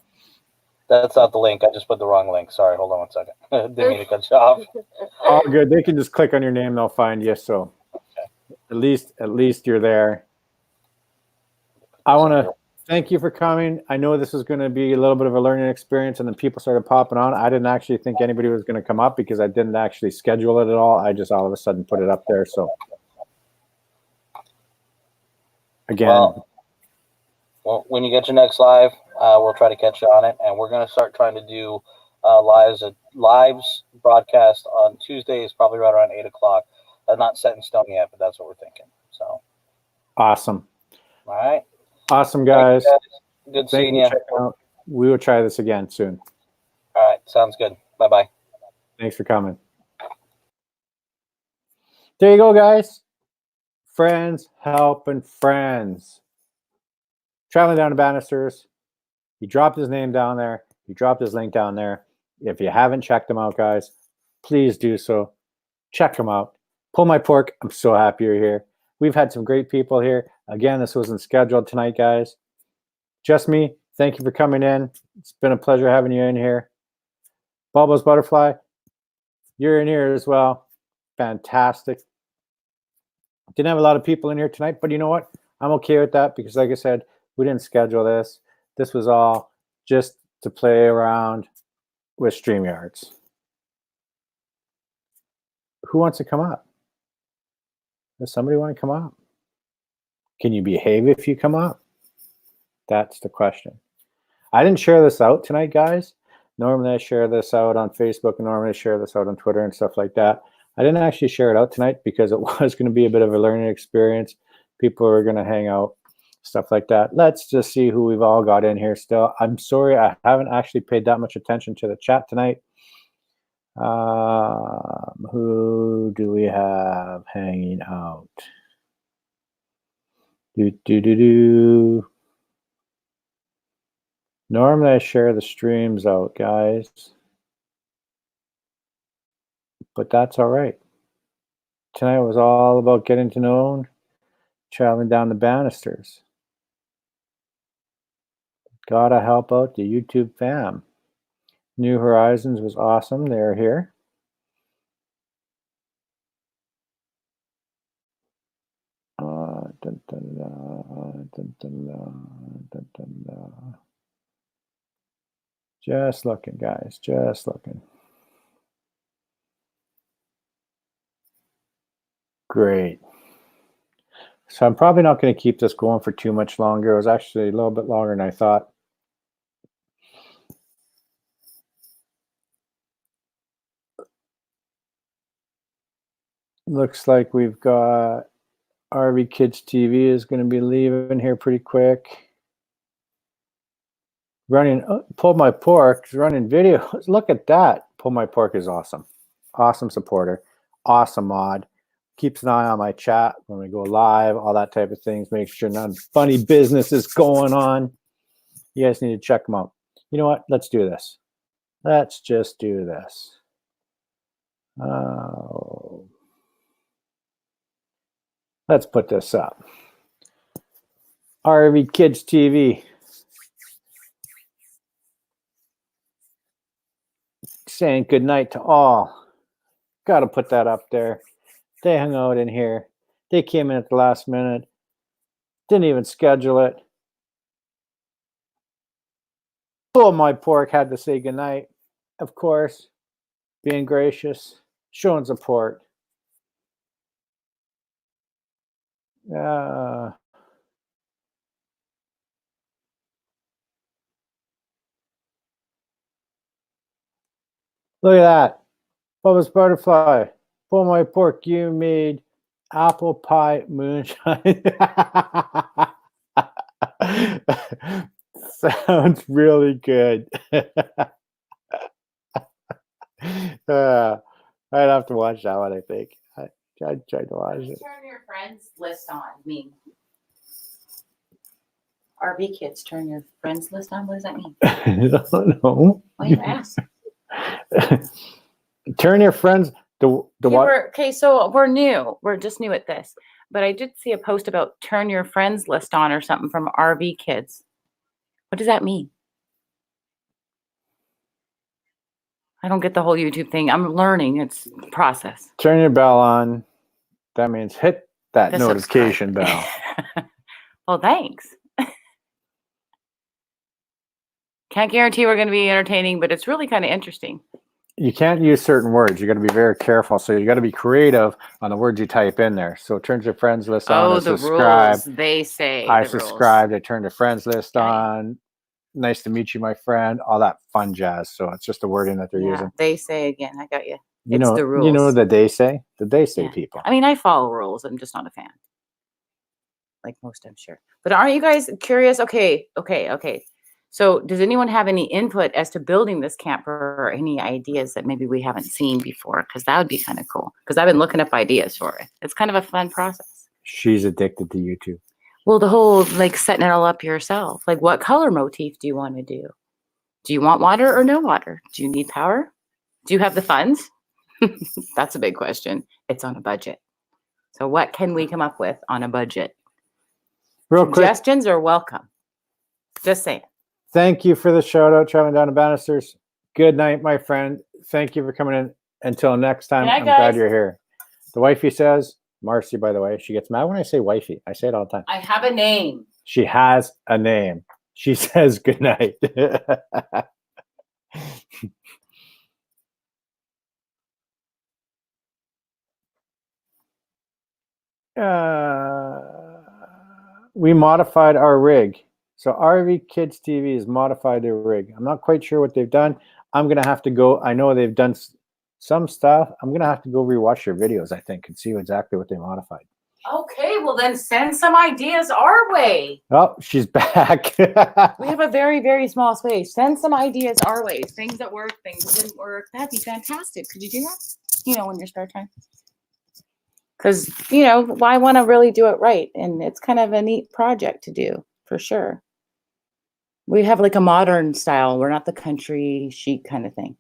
That's not the link. I just put the wrong link. Sorry, hold on one second. Didn't mean to cut you off. All good. They can just click on your name. They'll find you. So at least you're there. I want to thank you for coming. I know this is going to be a little bit of a learning experience, and then people started popping on. I didn't actually think anybody was going to come up because I didn't actually schedule it at all. I just all of a sudden put it up there. So again, well, when you get your next live, we'll try to catch you on it, and we're going to start trying to do lives broadcast on Tuesdays, probably right around 8 o'clock. Not set in stone yet, but that's what we're thinking. So awesome. All right. Awesome, guys. Good seeing you. We will try this again soon. All right. Sounds good. Bye-bye. Thanks for coming. There you go, guys. Friends helping friends. Traveling Down to Bannisters. He dropped his name down there. He dropped his link down there. If you haven't checked him out, guys, please do so. Check him out. Pull my pork. I'm so happy you're here. We've had some great people here. Again, this wasn't scheduled tonight, guys. Just me. Thank you for coming in. It's been a pleasure having you in here. Bubbles Butterfly, you're in here as well. Fantastic. Didn't have a lot of people in here tonight, but you know what? I'm okay with that because, like I said, we didn't schedule this. This was all just to play around with StreamYards. Who wants to come up? Does somebody want to come up? Can you behave if you come up? That's the question. I didn't share this out tonight, guys. Normally I share this out on Facebook, and normally I share this out on Twitter and stuff like that. I didn't actually share it out tonight because it was going to be a bit of a learning experience. People are going to hang out, stuff like that. Let's just see who we've all got in here still. I'm sorry, I haven't actually paid that much attention to the chat tonight. Who do we have hanging out? Normally I share the streams out, guys. But that's all right. Tonight was all about getting to know, traveling down the Bannisters. Gotta help out the YouTube fam. New Horizons was awesome. They're here. Just looking, guys. Just looking. Great. So I'm probably not going to keep this going for too much longer. It was actually a little bit longer than I thought. Looks like we've got RV Kids TV is going to be leaving here pretty quick. Running, Pull My Pork is running videos. Look at that. Pull My Pork is awesome. Awesome supporter. Awesome mod. Keeps an eye on my chat when we go live, all that type of things. Make sure none funny business is going on. You guys need to check them out. You know what? Let's do this. Let's just do this. Let's put this up. RV Kids TV. Saying goodnight to all. Got to put that up there. They hung out in here. They came in at the last minute. Didn't even schedule it. Pull My Pork had to say goodnight. Of course, being gracious, showing support. Look at that. Bubba's Butterfly. Pull My Pork, you made apple pie moonshine. Sounds really good. I'd have to watch that one, I think. I tried to watch it. Turn your friends list on me. RV Kids, turn your friends list on. What does that mean? I don't know. Why you ask? Turn your friends. Okay, so we're new. We're just new at this. But I did see a post about turn your friends list on or something from RV Kids. What does that mean? I don't get the whole YouTube thing. I'm learning. It's a process. Turn your bell on. That means hit that The notification subscribe. bell. Well, thanks. Can't guarantee we're going to be entertaining, but it's really kind of interesting. You can't use certain words. You got to be very careful. So you got to be creative on the words you type in there. So turn your friends list on. Oh, the subscribe. rules. They say I the subscribed. rules. I turned your friends list on. Nice to meet you, my friend. All that fun jazz. So it's just the wording that they're using. They say again. I got you. You It's know, the rules. you know that they say? That they say people. I mean, I follow rules. I'm just not a fan. Like most, I'm sure. But aren't you guys curious? Okay. So does anyone have any input as to building this camper or any ideas that maybe we haven't seen before? Because that would be kind of cool. Because I've been looking up ideas for it. It's kind of a fun process. She's addicted to YouTube. Well, the whole like setting it all up yourself. Like what color motif do you want to do? Do you want water or no water? Do you need power? Do you have the funds? That's a big question. It's on a budget. So what can we come up with on a budget? Real quick. Suggestions are welcome. Just saying. Thank you for the shout out, traveling down to Bannisters. Good night, my friend. Thank you for coming in. Until next time, I'm glad you're here. The wifey says, Marcy, by the way, she gets mad when I say wifey. I say it all the time. I have a name. She has a name. She says good night. We modified our rig. So RV Kids TV has modified their rig. I'm not quite sure what they've done. I'm going to have to go. I know they've done some stuff. I'm going to have to go rewatch their videos, I think, and see exactly what they modified. Okay, well then send some ideas our way. Oh, she's back. We have a very, very small space. Send some ideas our way. Things that work, things that didn't work. That'd be fantastic. Could you do that? You know, in your spare time. Because, you know, I want to really do it right. And it's kind of a neat project to do, for sure. We have like a modern style. We're not the country chic kind of thing.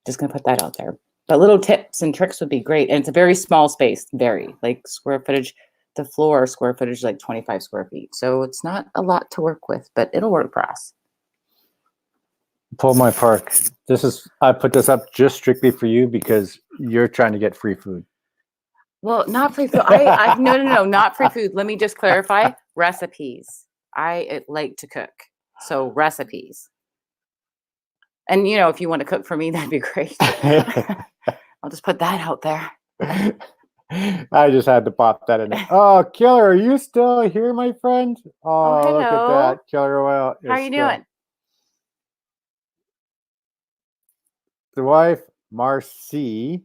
Just going to put that out there. But little tips and tricks would be great. And it's a very small space, very like square footage. The floor square footage, like 25 square feet. So it's not a lot to work with, but it'll work for us. Pull My Pork. I put this up just strictly for you because you're trying to get free food. Well, not free food. No, not free food. Let me just clarify. Recipes. I like to cook. So recipes. And, you know, if you want to cook for me, that'd be great. I'll just put that out there. I just had to pop that in there. Oh, Killer, are you still here, my friend? Oh, hello. Look at that. Killer Oil. How are you doing? The wife, Marcy,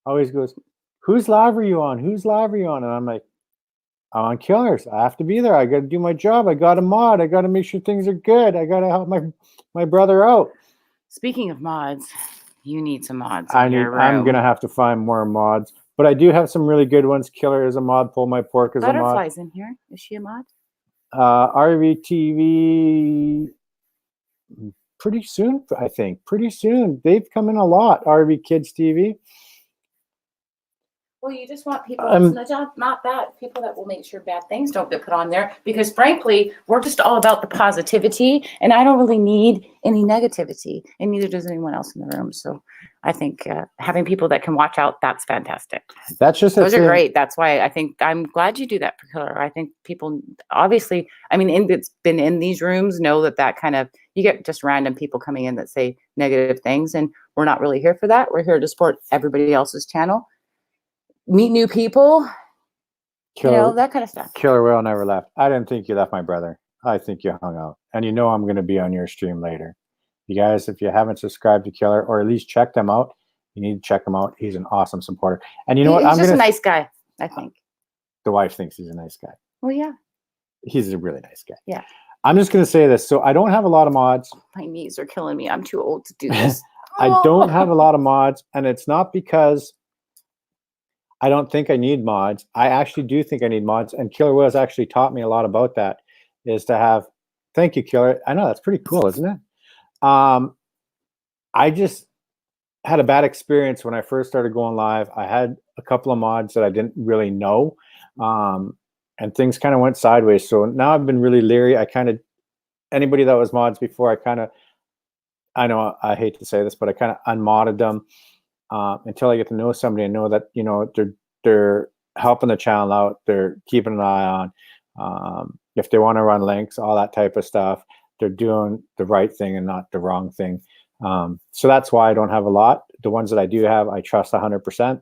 always goes, whose live are you on? Whose live are you on? And I'm like, I'm on Killers. I have to be there. I got to do my job. I got to mod. I got to make sure things are good. I got to help my brother out. Speaking of mods, you need some mods I'm in your room. going to have to find more mods, but I do have some really good ones. Killer is a mod. Pull My Pork is a mod. Butterfly's in here. Is she a mod? RVTV pretty soon, I think. Pretty soon. They've come in a lot. RV Kids TV. Well, you just want people, not bad, people that will make sure bad things don't get put on there. Because frankly, we're just all about the positivity, and I don't really need any negativity, and neither does anyone else in the room. So I think having people that can watch out, that's fantastic. That's just those are great. That's why I think I'm glad you do that for Killer. I think people, obviously, I mean, it's been in these rooms, know that kind of, you get just random people coming in that say negative things, and we're not really here for that. We're here to support everybody else's channel. Meet new people, that kind of stuff. Killer Whale never left. I didn't think you left my brother. I think you hung out. And I'm going to be on your stream later. You guys, if you haven't subscribed to Killer, or at least checked him out, you need to check him out. He's an awesome supporter. And you know what? He's just a nice guy, I think. The wife thinks he's a nice guy. Well, yeah. He's a really nice guy. Yeah. I'm just going to say this. So I don't have a lot of mods. My knees are killing me. I'm too old to do this. I don't have a lot of mods, and it's not because I don't think I need mods. I actually do think I need mods, and Killer Whales actually taught me a lot about that, is to have, thank you, Killer. I know, that's pretty cool, isn't it? I just had a bad experience when I first started going live. I had a couple of mods that I didn't really know, and things kind of went sideways. So now I've been really leery. Anybody that was mods before, I know I hate to say this, but I kind of unmodded them. Until I get to know somebody and know that, they're helping the channel out, they're keeping an eye on, if they want to run links, all that type of stuff, they're doing the right thing and not the wrong thing. So that's why I don't have a lot. The ones that I do have, I trust 100%.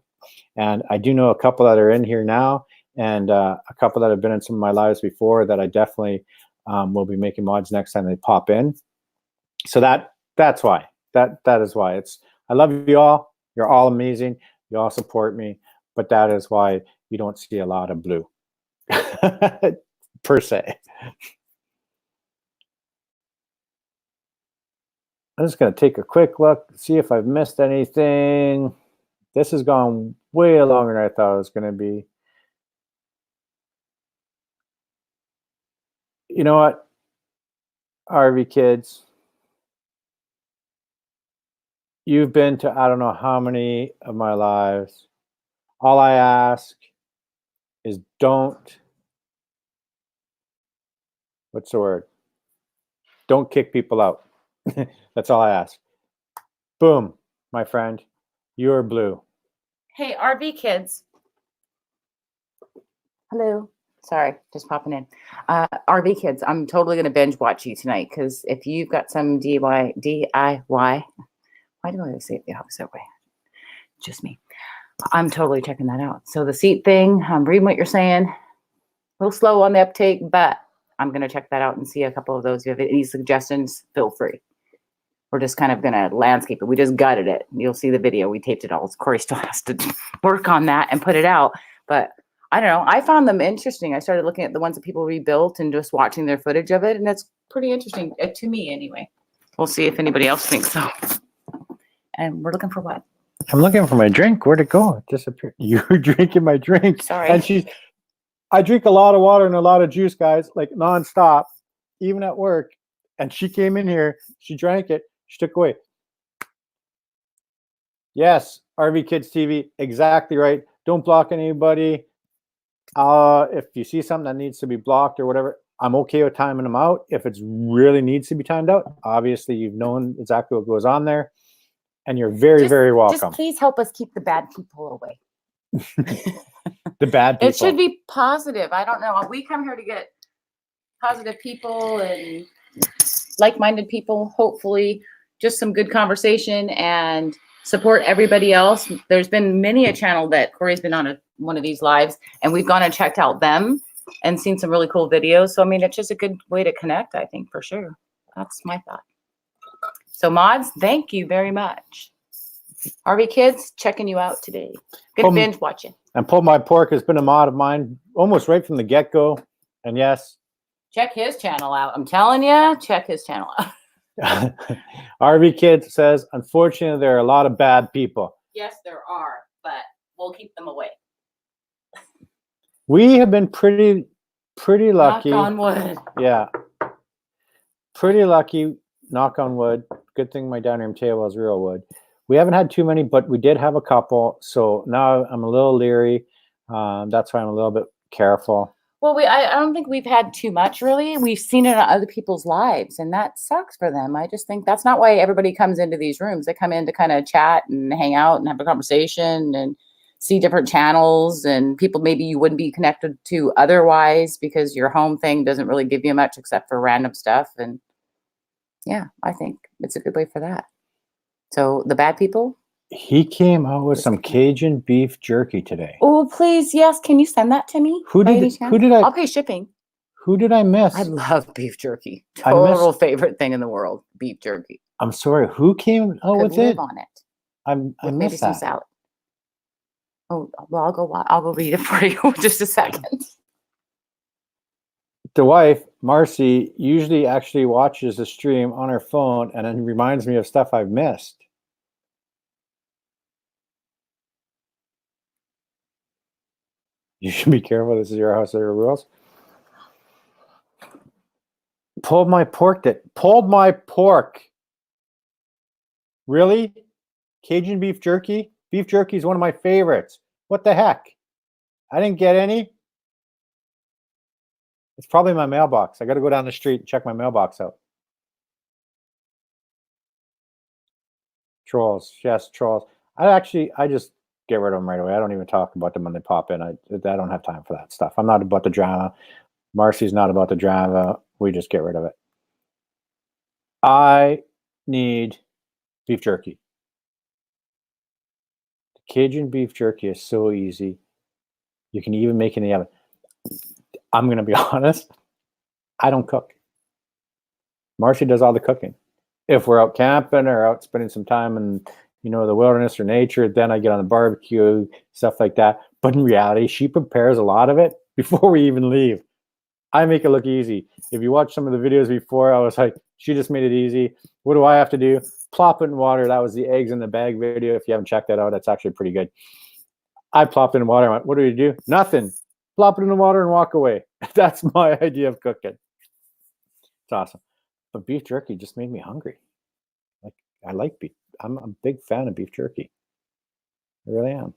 And I do know a couple that are in here now, and a couple that have been in some of my lives before that I definitely will be making mods next time they pop in. So that's why. That is why. I love you all. You're all amazing. You all support me, but that is why you don't see a lot of blue, per se. I'm just going to take a quick look, see if I've missed anything. This has gone way longer than I thought it was going to be. You know what, RV Kids? You've been to I don't know how many of my lives. All I ask is don't, what's the word? Don't kick people out. That's all I ask. Boom, my friend. You're blue. Hey, RV Kids. Hello. Sorry, just popping in. RV Kids, I'm totally going to binge watch you tonight, because if you've got some DIY, why do I always say it the opposite way? Just me. I'm totally checking that out. So the seat thing, I'm reading what you're saying. A little slow on the uptake, but I'm going to check that out and see a couple of those. If you have any suggestions, feel free. We're just kind of going to landscape it. We just gutted it. You'll see the video. We taped it all. Corey still has to work on that and put it out. But I don't know. I found them interesting. I started looking at the ones that people rebuilt and just watching their footage of it. And it's pretty interesting, to me anyway. We'll see if anybody else thinks so. And we're looking for what? I'm looking for my drink. Where'd it go? It disappeared. You were drinking my drink. Sorry. And I drink a lot of water and a lot of juice, guys, like nonstop, even at work. And she came in here. She drank it. She took away. Yes, RV Kids TV. Exactly right. Don't block anybody. If you see something that needs to be blocked or whatever, I'm okay with timing them out. If it really needs to be timed out, obviously you've known exactly what goes on there. And you're very welcome. Just please help us keep the bad people away. The bad people. It should be positive. I don't know. We come here to get positive people and like-minded people, hopefully just some good conversation and support everybody else. There's been many a channel that Corey's been on one of these lives, and we've gone and checked out them and seen some really cool videos. So, I mean, it's just a good way to connect, I think, for sure. That's my thought. So mods, thank you very much. RV Kids, checking you out today. Good binge watching. And Pulled My Pork has been a mod of mine almost right from the get-go. And yes, Check his channel out. I'm telling you, check his channel out. RV Kid says, unfortunately, there are a lot of bad people. Yes, there are, but we'll keep them away. We have been pretty lucky. Knock on wood. Yeah. Pretty lucky, knock on wood. Good thing my dining room table is real wood. We haven't had too many, but we did have a couple. So now I'm a little leery. That's why I'm a little bit careful. Well, I don't think we've had too much, really. We've seen it in other people's lives, and that sucks for them. I just think that's not why everybody comes into these rooms. They come in to kind of chat and hang out and have a conversation and see different channels and people maybe you wouldn't be connected to otherwise because your home thing doesn't really give you much except for random stuff. And yeah, I think it's a good way for that. So the bad people. He came out with some Cajun beef jerky today. Oh, please. Yes. Can you send that to me? Who did I? I'll pay shipping. Who did I miss? I love beef jerky. Total favorite thing in the world. Beef jerky. I'm sorry. Who came out with it? On it. I with missed maybe some that. salad. Oh, well, I'll go read it for you in just a second. The wife, Marcy, usually actually watches the stream on her phone and then reminds me of stuff I've missed. You should be careful. This is your house. There are rules. Pulled my pork. Pulled my pork. Really? Cajun beef jerky? Beef jerky is one of my favorites. What the heck? I didn't get any. It's probably my mailbox. I got to go down the street and check my mailbox out. Trolls. Yes, trolls. I just get rid of them right away. I don't even talk about them when they pop in. I don't have time for that stuff. I'm not about the drama. Marcy's not about the drama. We just get rid of it. I need beef jerky. Cajun beef jerky is so easy. You can even make it in the oven. I'm going to be honest. I don't cook. Marcy does all the cooking. If we're out camping or out spending some time in, the wilderness or nature, then I get on the barbecue, stuff like that. But in reality, she prepares a lot of it before we even leave. I make it look easy. If you watch some of the videos before, I was like, she just made it easy. What do I have to do? Plop it in water. That was the eggs in the bag video. If you haven't checked that out, that's actually pretty good. I plopped it in water. I went, what do you do? Nothing. Plop it in the water and walk away. That's my idea of cooking. It's awesome. But beef jerky just made me hungry. I like beef. I'm a big fan of beef jerky. I really am.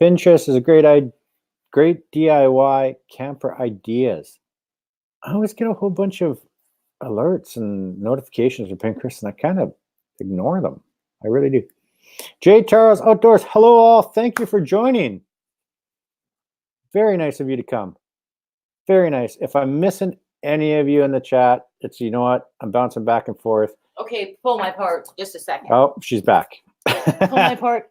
Pinterest is a great DIY camper ideas. I always get a whole bunch of alerts and notifications from Pinterest, and I kind of ignore them. I really do. Jay Taros Outdoors. Hello, all. Thank you for joining. Very nice of you to come. Very nice. If I'm missing any of you in the chat, it's, you know what? I'm bouncing back and forth. Okay, pull my part. Just a second. Oh, she's back. Pull my part.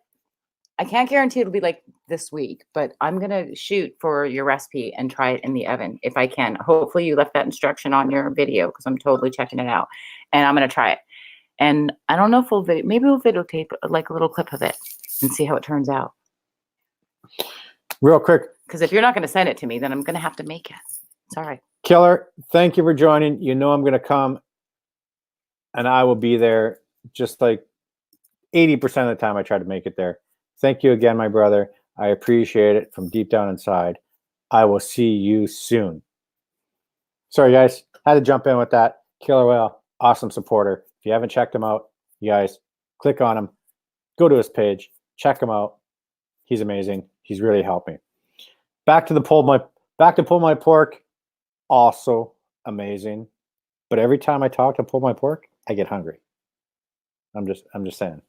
I can't guarantee it'll be like this week, but I'm going to shoot for your recipe and try it in the oven if I can. Hopefully you left that instruction on your video because I'm totally checking it out. And I'm going to try it. And I don't know if maybe we'll videotape like a little clip of it and see how it turns out. Real quick. Because if you're not going to send it to me, then I'm going to have to make it. Sorry. Killer, thank you for joining. You know I'm going to come and I will be there just like 80% of the time I try to make it there. Thank you again, my brother. I appreciate it from deep down inside. I will see you soon. Sorry, guys. Had to jump in with that. Killer Whale, awesome supporter. If you haven't checked him out, you guys, click on him. Go to his page. Check him out. He's amazing. He's really helping. Back to pull my pork. Also amazing. But every time I talk to Pull My Pork, I get hungry. I'm just saying.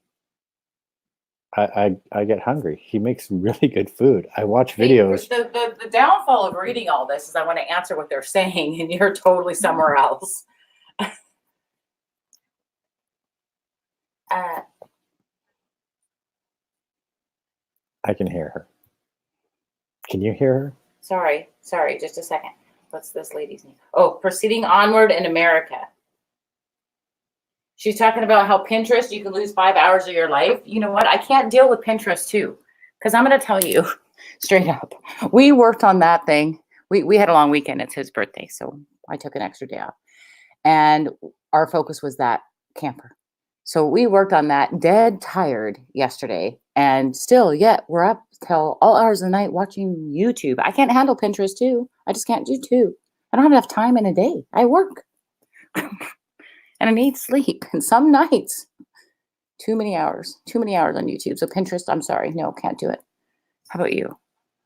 I get hungry. He makes really good food. I watch videos. The downfall of reading all this is I want to answer what they're saying, and you're totally somewhere else. I can hear her. Can you hear her? Sorry, just a second. What's this lady's name? Oh, Proceeding Onward in America. She's talking about how Pinterest, you can lose 5 hours of your life. You know what? I can't deal with Pinterest too. Because I'm going to tell you straight up, we worked on that thing. We had a long weekend. It's his birthday, so I took an extra day off. And our focus was that camper. So we worked on that dead tired yesterday. And still, yet we're up till all hours of the night watching YouTube. I can't handle Pinterest too. I just can't do two. I don't have enough time in a day. I work. And I need sleep. And some nights, too many hours on YouTube. So Pinterest, I'm sorry. No, can't do it. How about you?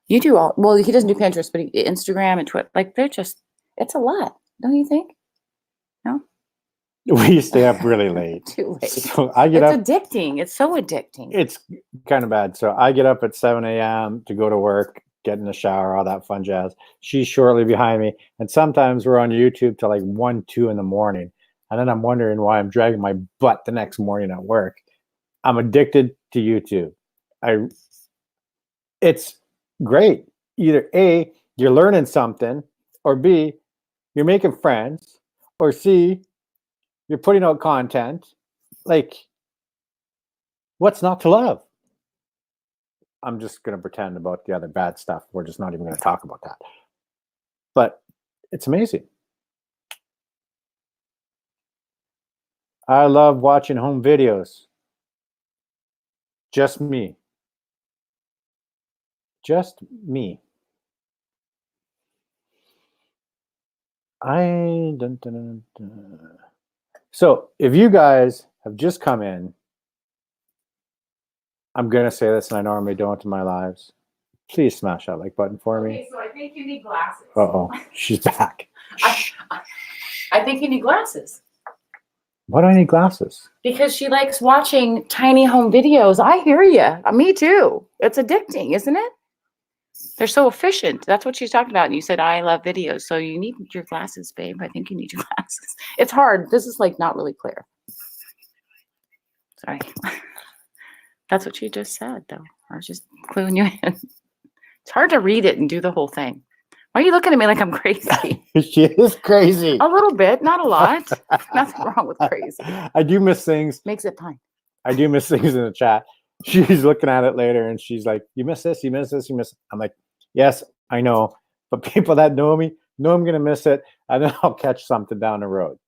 You do all, well, he doesn't do Pinterest, but Instagram and Twitter, like they're just, it's a lot. Don't you think? No? We stay up really late. Too late. So I get It's up. addicting. It's so addicting. It's kind of bad. So I get up at 7 a.m. to go to work, get in the shower, all that fun jazz. She's shortly behind me. And sometimes we're on YouTube till like 1, 2 in the morning. And then I'm wondering why I'm dragging my butt the next morning at work. I'm addicted to YouTube. It's great. Either A, you're learning something, or B, you're making friends, or C, you're putting out content. Like, what's not to love? I'm just going to pretend about the other bad stuff. We're just not even going to talk about that. But it's amazing. I love watching home videos. Just me. Just me. So if you guys have just come in, I'm going to say this, and I normally don't in my lives. Please smash that like button for me. Okay, so I think you need glasses. Uh-oh, she's back. I think you need glasses. Why do I need glasses? Because she likes watching tiny home videos. I hear you. Me too. It's addicting, isn't it? They're so efficient. That's what she's talking about. And you said, I love videos. So you need your glasses, babe. I think you need your glasses. It's hard. This is like not really clear. Sorry. That's what you just said, though. I was just cluing you in. It's hard to read it and do the whole thing. Why are you looking at me like I'm crazy? She is crazy. A little bit, not a lot. Nothing wrong with crazy. I do miss things. Makes it fun. I do miss things in the chat. She's looking at it later and she's like, you miss this, you miss this, you miss it. I'm like, yes, I know. But people that know me know I'm going to miss it. And then I'll catch something down the road.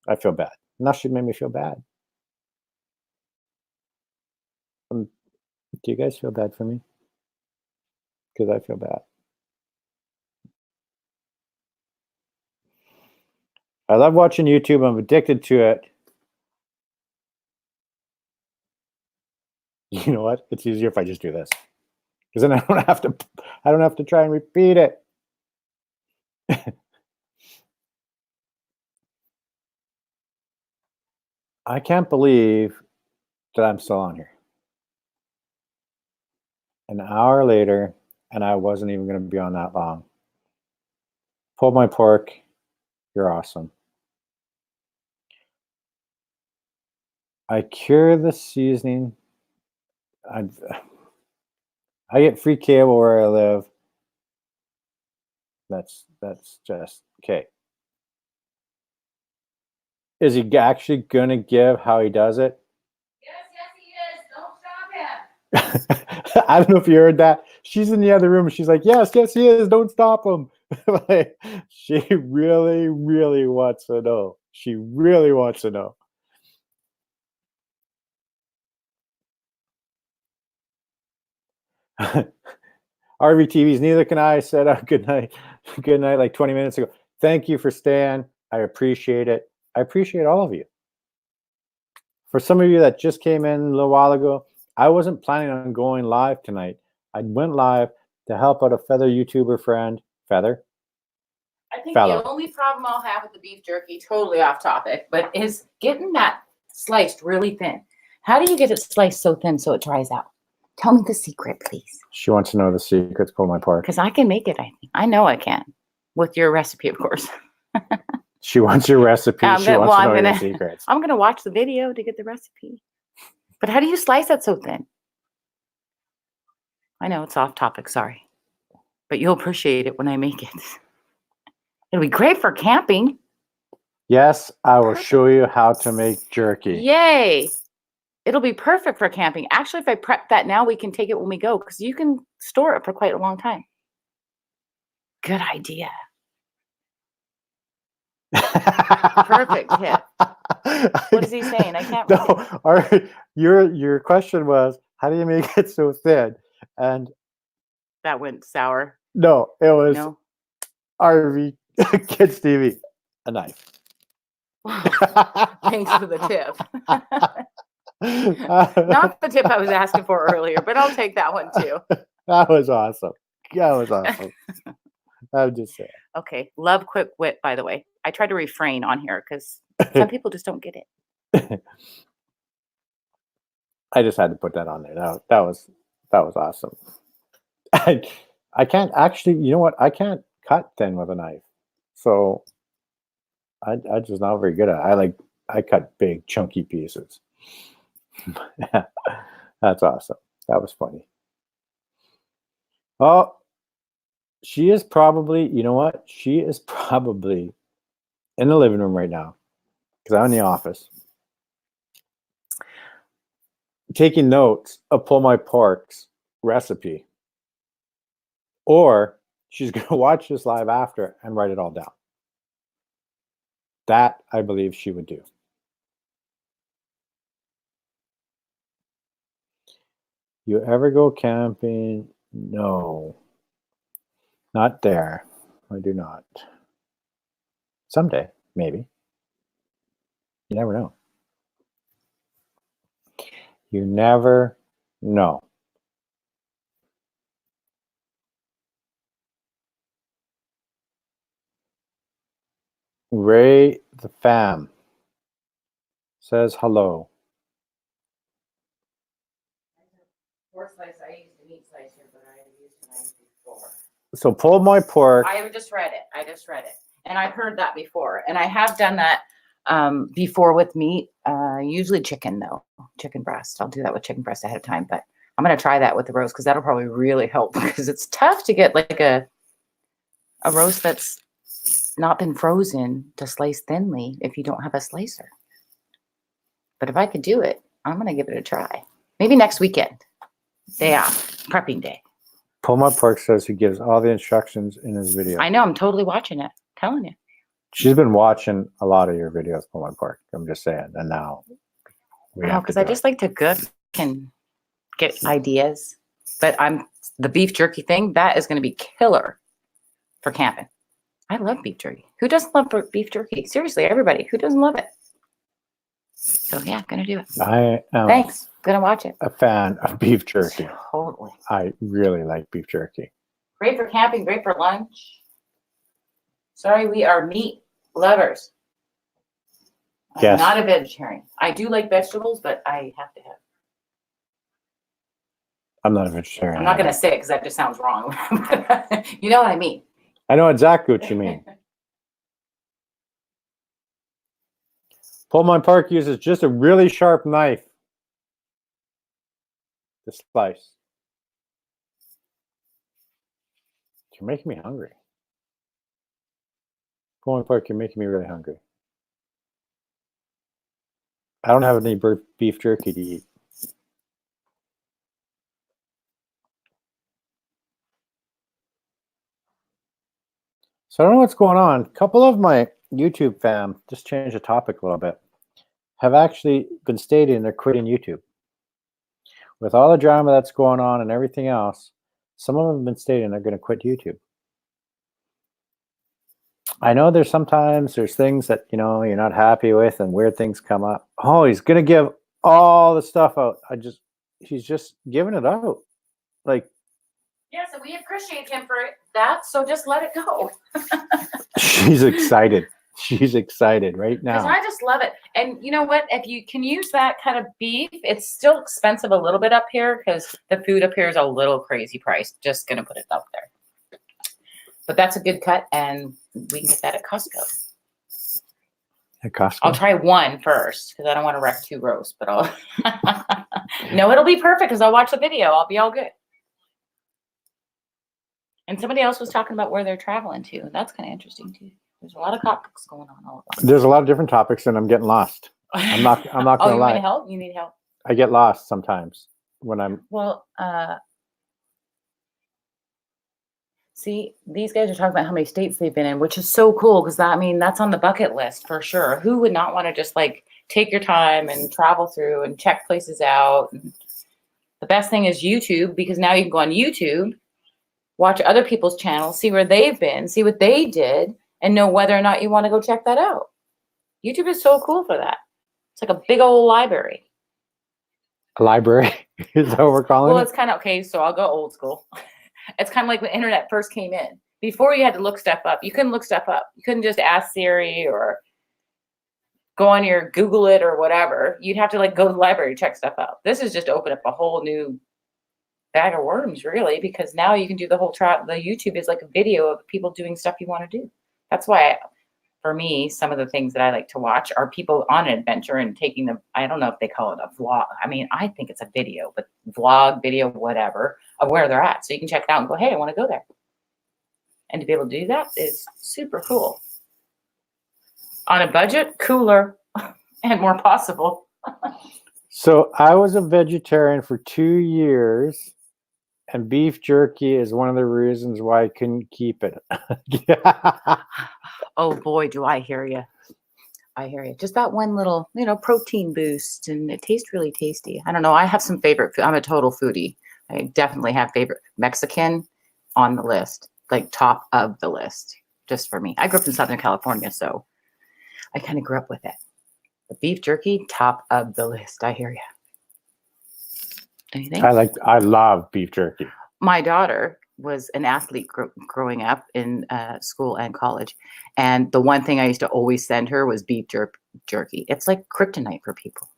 I feel bad. Now she made me feel bad. Do you guys feel bad for me? Because I feel bad. I love watching YouTube. I'm addicted to it. You know what? It's easier if I just do this, because then I don't have to try and repeat it. I can't believe that I'm still on here. An hour later, and I wasn't even going to be on that long. Pulled my pork. You're awesome. I cure the seasoning. I get free cable where I live. That's just okay. Is he actually gonna give how he does it? Yes, he is. Don't stop him. I don't know if you heard that. She's in the other room. She's like, yes, he is. Don't stop him. Like, she really, really wants to know. She really wants to know. RVTVs, neither can I, said good night like 20 minutes ago. Thank you for staying. I appreciate it. I appreciate all of you. For some of you that just came in a little while ago, I wasn't planning on going live tonight. I went live to help out a Feather YouTuber friend. Feather? I think Fellow. the only problem I'll have with the beef jerky, totally off topic, but is getting that sliced really thin. How do you get it sliced so thin so it dries out? Tell me the secret, please. She wants to know the secrets. Pull my pork. Because I can make it, I think. I know I can. With your recipe, of course. She wants your recipe. She wants to know your secrets. I'm going to watch the video to get the recipe. But how do you slice it so thin? I know it's off topic, sorry. But you'll appreciate it when I make it. It'll be great for camping. Yes, I will show you how to make jerky. Yay. it'll be perfect for camping. Actually, if I prep that now, we can take it when we go because you can store it for quite a long time. Good idea. Perfect tip. What is he saying? I can't read it. Your question was, how do you make it so thin? And That went sour. no, it was No. RV Kids TV, a knife. Thanks for the tip. Not the tip I was asking for earlier, but I'll take that one too. That was awesome. That was awesome. I'm just saying. Okay. Love quick wit, by the way. I try to refrain on here because some people just don't get it. I just had to put that on there. That was awesome. I can't actually, you know what? I can't cut thin with a knife. So I just not very good at it. I cut big chunky pieces. That's awesome. That was funny. Oh, she is probably, you know what? She is probably in the living room right now because I'm in the office taking notes of Pull My Pork's recipe. Or she's going to watch this live after and write it all down. That I believe she would do. You ever go camping? No. Not there. I do not. Someday, maybe. You never know. You never know. Ray the fam says hello. Pork slice, I used a meat slicer, but I used a knife before. So Pull My Pork. I just read it. And I've heard that before. And I have done that before with meat. Usually chicken, though. Chicken breast. I'll do that with chicken breast ahead of time. But I'm going to try that with the roast because that'll probably really help because it's tough to get like a roast that's not been frozen to slice thinly if you don't have a slicer. But if I could do it, I'm going to give it a try. Maybe next weekend. Day off. Prepping day. Pull My Pork says he gives all the instructions in his video. I know. I'm totally watching it. Telling you. She's been watching a lot of your videos, Pull My Pork. I'm just saying. And now we have because to I do just it. like to cook and get ideas. But the beef jerky thing, that is going to be killer for camping. I love beef jerky. Who doesn't love beef jerky? Seriously, everybody. Who doesn't love it? So yeah, gonna do it. I am Thanks. Gonna watch it. a fan of beef jerky. Totally. I really like beef jerky. Great for camping, great for lunch. Sorry, we are meat lovers. Yes. I'm not a vegetarian. I do like vegetables, but I have to have. I'm not a vegetarian. I'm not going to say it because that just sounds wrong. You know what I mean. I know exactly what you mean. Pull My Pork uses just a really sharp knife to slice. You're making me hungry. Pull My Pork, you're making me really hungry. I don't have any beef jerky to eat. So I don't know what's going on. A couple of my YouTube fam, just change the topic a little bit, have actually been stating they're quitting YouTube. With all the drama that's going on and everything else, some of them have been stating they're going to quit YouTube. I know there's things that, you're not happy with and weird things come up. Oh, he's going to give all the stuff out. He's just giving it out. Like, yeah, so we appreciate him for that. So just let it go. she's excited. She's excited right now. I just love it. And you know what? If you can use that kind of beef, it's still expensive a little bit up here because the food up here is a little crazy priced. Just going to put it up there. But that's a good cut, and we can get that at Costco. At Costco? I'll try one first because I don't want to wreck two roasts, but I'll. No, it'll be perfect because I'll watch the video. I'll be all good. And somebody else was talking about where they're traveling to, and that's kind of interesting too. There's a lot of topics going on all at once. There's a lot of different topics, and I'm getting lost. I'm not Oh, going to you lie. need help? You need help? I get lost sometimes when I'm. Well, see, these guys are talking about how many states they've been in, which is so cool because I mean that's on the bucket list for sure. Who would not want to just like take your time and travel through and check places out? And the best thing is YouTube, because now you can go on YouTube, watch other people's channels, see where they've been, see what they did, and know whether or not you want to go check that out. YouTube is so cool for that. It's like a big old library. A library is that what we're calling Well, it? it's kind of okay. So I'll go old school. It's kind of like when the internet first came in. Before you had to look stuff up. You couldn't look stuff up. You couldn't just ask Siri or go on your Google it or whatever. You'd have to like go to the library to check stuff out. This has just opened up a whole new bag of worms, really, because now you can do the whole the YouTube is like a video of people doing stuff you want to do. That's why, for me, some of the things that I like to watch are people on an adventure and taking them. I don't know if they call it a vlog. I mean, I think it's a video, but vlog, video, whatever, of where they're at. So you can check it out and go, hey, I want to go there. And to be able to do that is super cool. On a budget, cooler and more possible. So I was a vegetarian for 2 years, and beef jerky is one of the reasons why I couldn't keep it. Oh boy, do I hear you. I hear you. Just that one little, protein boost, and it tastes really tasty. I don't know. I have some favorite food. I'm a total foodie. I definitely have favorite. Mexican on the list, like top of the list, just for me. I grew up in Southern California, so I kind of grew up with it. The beef jerky, top of the list. I hear you. Anything? I love beef jerky. My daughter was an athlete growing up in school and college. And the one thing I used to always send her was beef jerky. It's like kryptonite for people.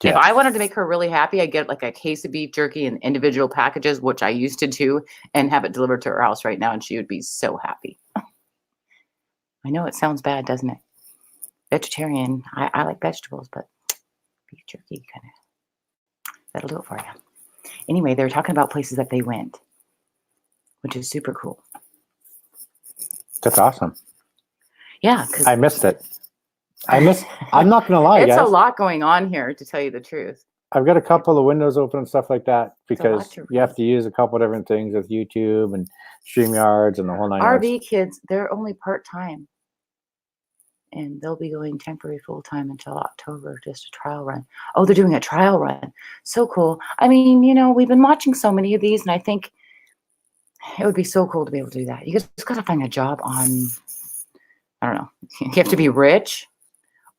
Yes. If I wanted to make her really happy, I'd get like a case of beef jerky in individual packages, which I used to do, and have it delivered to her house right now. And she would be so happy. I know it sounds bad, doesn't it? Vegetarian. I like vegetables, but beef jerky that'll do it for you. Anyway, they were talking about places that they went, which is super cool. That's awesome. Yeah. I missed it. I'm not going to lie, it's guys. a lot going on here, to tell you the truth. I've got a couple of windows open and stuff like that because you have to use a couple of different things with YouTube and StreamYards and the whole nine yards. RV kids, they're only part-time. And they'll be going temporary full-time until October, just a trial run. Oh, they're doing a trial run. So cool. I mean, we've been watching so many of these, and I think it would be so cool to be able to do that. You just got to find a job on, I don't know. You have to be rich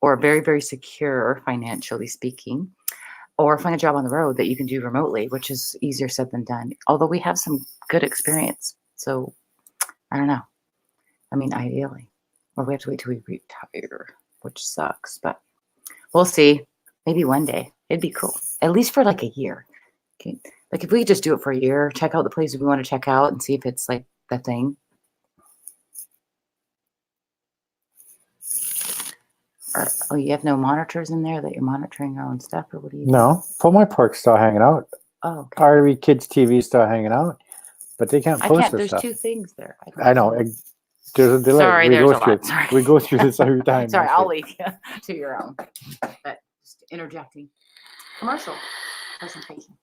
or very, very secure, financially speaking, or find a job on the road that you can do remotely, which is easier said than done. Although we have some good experience. So, I don't know. I mean, ideally. Or we have to wait till we retire, which sucks, but we'll see. Maybe one day. It'd be cool. At least for like a year. Okay. Like if we just do it for a year, check out the places we want to check out and see if it's like the thing. Or, you have no monitors in there that you're monitoring your own stuff, or what do you do? No. Pull My Pork's still hanging out. Oh, okay. RV Kids TV still hanging out, but they can't post their there's stuff. two things there. I know. There's a delay. Sorry, there's a lot. Sorry. We go through this every time. Sorry, I'll leave you to your own. But just interjecting. Commercial presentation.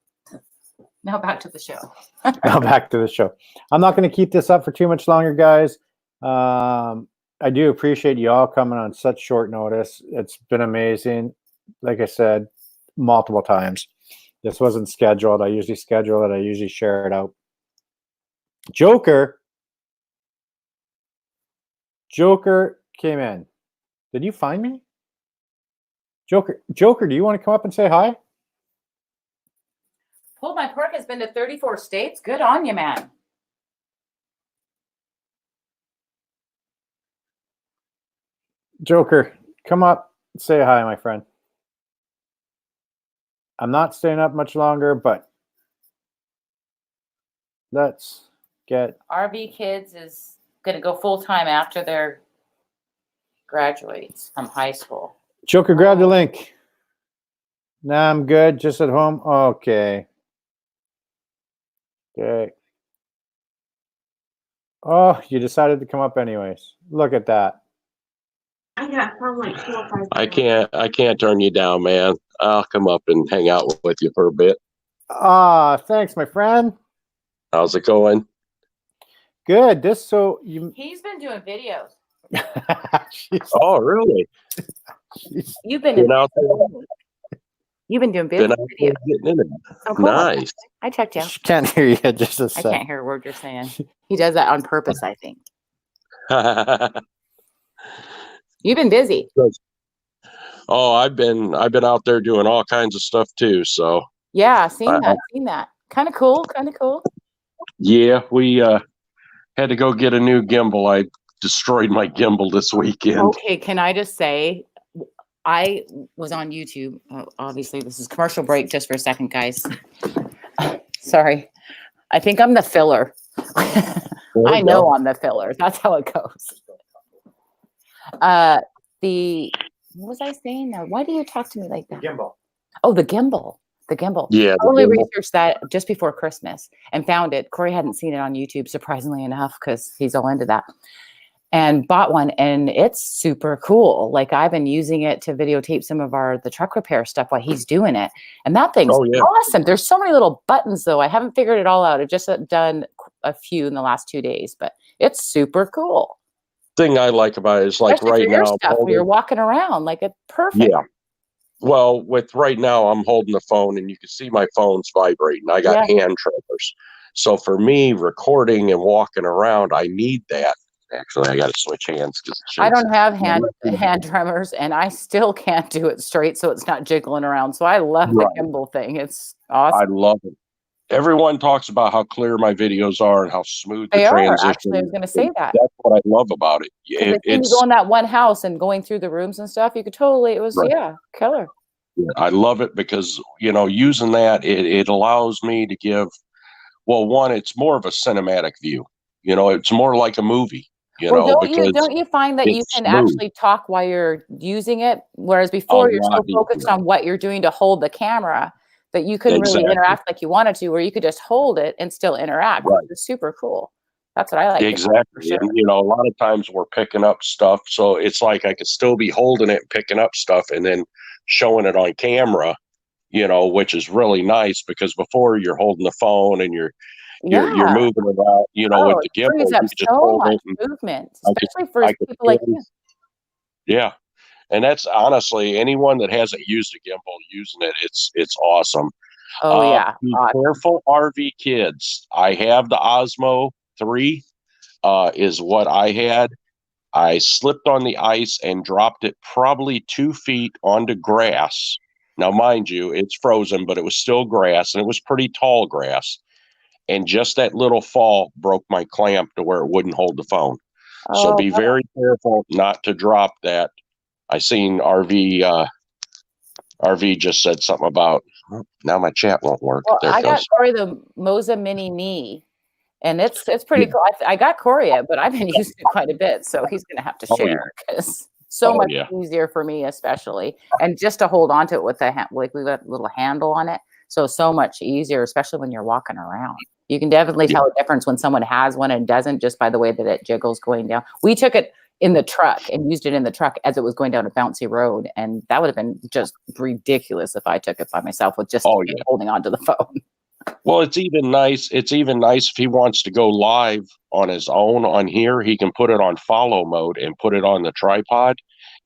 Now back to the show. Now back to the show. I'm not going to keep this up for too much longer, guys. I do appreciate you all coming on such short notice. It's been amazing. Like I said, multiple times. This wasn't scheduled. I usually schedule it. I usually share it out. Joker came in. Did you find me? Joker, do you want to come up and say hi? Pulled My Pork has been to 34 states. Good on you, man. Joker, come up, say hi, my friend. I'm not staying up much longer, but let's get... RV Kids is going to go full-time after their graduates from high school. Joker, grab the link. Nah, I'm good, just at home. Okay. Okay. Oh, you decided to come up anyways. Look at that. I got from like 4 or 5. I can't turn you down, man. I'll come up and hang out with you for a bit. Thanks, my friend. How's it going? Good. He's been doing videos. Oh, really? You've been Been out there, You've been doing been videos. out there getting in it. So cool. Nice. I checked you out. She can't hear you. Just a I sec. can't hear a word you're saying. He does that on purpose, I think. You've been busy. Oh, I've been out there doing all kinds of stuff too. So Yeah, seen that. Kind of cool. yeah, we had to go get a new gimbal. I destroyed my gimbal this weekend. Okay, can I just say, I was on YouTube. Obviously, this is commercial break just for a second, guys. Sorry. I think I'm the filler. I know I'm the filler. That's how it goes. What was I saying now? Why do you talk to me like that? Gimbal. Oh, the gimbal. Yeah, I totally researched that just before Christmas and found it. Corey hadn't seen it on YouTube, surprisingly enough, because he's all into that. And bought one, and it's super cool. Like, I've been using it to videotape some of the truck repair stuff while he's doing it. And that thing's awesome. There's so many little buttons, though. I haven't figured it all out. I've just done a few in the last 2 days, but it's super cool. Thing I like about it is, like, Especially right for your now, stuff where you're walking around, like, it's perfect. Yeah. Well, with right now, I'm holding the phone and you can see my phone's vibrating. I got hand tremors. So for me, recording and walking around, I need that. Actually, I got to switch hands. I don't have hand tremors, and I still can't do it straight, so it's not jiggling around. So I love the gimbal thing. It's awesome. I love it. Everyone talks about how clear my videos are and how smooth the transition. Actually, I was going to say that. That's what I love about it. If you go in that one house and going through the rooms and stuff, you could totally, it was, killer. Yeah, I love it because, using that, it allows me to give, well, one, it's more of a cinematic view. It's more like a movie, don't you find that you can actually talk while you're using it? Whereas before you're so focused on what you're doing to hold the camera that you couldn't really interact like you wanted to, or you could just hold it and still interact. Right. It's super cool. That's what I like. Exactly. Sure. And, a lot of times we're picking up stuff. So it's like I could still be holding it and picking up stuff and then showing it on camera, which is really nice because before you're holding the phone and you're moving around, with the gimbal. You can just hold much movement, especially for people like you. Yeah. And that's honestly, anyone that hasn't used a gimbal using it, it's awesome. Oh, yeah. Be careful, RV kids. I have the Osmo 3 is what I had. I slipped on the ice and dropped it probably 2 feet onto grass. Now, mind you, it's frozen, but it was still grass, and it was pretty tall grass. And just that little fall broke my clamp to where it wouldn't hold the phone. So be very careful not to drop that. I seen RV just said something about, now my chat won't work. Well, there I got Corey the Moza Mini Me, and it's pretty cool. I got Corey it, but I've been using it quite a bit, so he's going to have to share because much easier for me, especially, and just to hold onto it with like we got a little handle on it, so much easier, especially when you're walking around. You can definitely tell a difference when someone has one and doesn't just by the way that it jiggles going down. We took it in the truck and used it in the truck as it was going down a bouncy road. And that would have been just ridiculous if I took it by myself with just holding onto the phone. Well, it's even nice. It's even nice if he wants to go live on his own on here, he can put it on follow mode and put it on the tripod.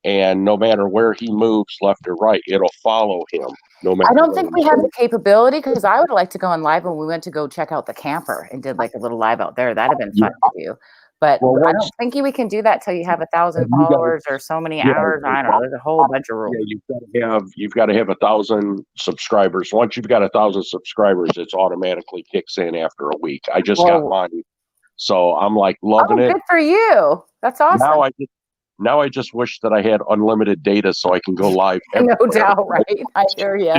And no matter where he moves left or right, it'll follow him. No matter. I don't think we have the capability because I would like to go on live when we went to go check out the camper and did like a little live out there. That'd have been fun to do. But I don't think we can do that till you have 1,000 followers or so many hours. I don't know. There's a whole bunch of rules. Yeah, you've got to have 1,000 subscribers. Once you've got 1,000 subscribers, it's automatically kicks in after a week. I just got mine, so I'm like loving it. Good for you. That's awesome. Now I just wish that I had unlimited data so I can go live. No doubt, right? I hear you.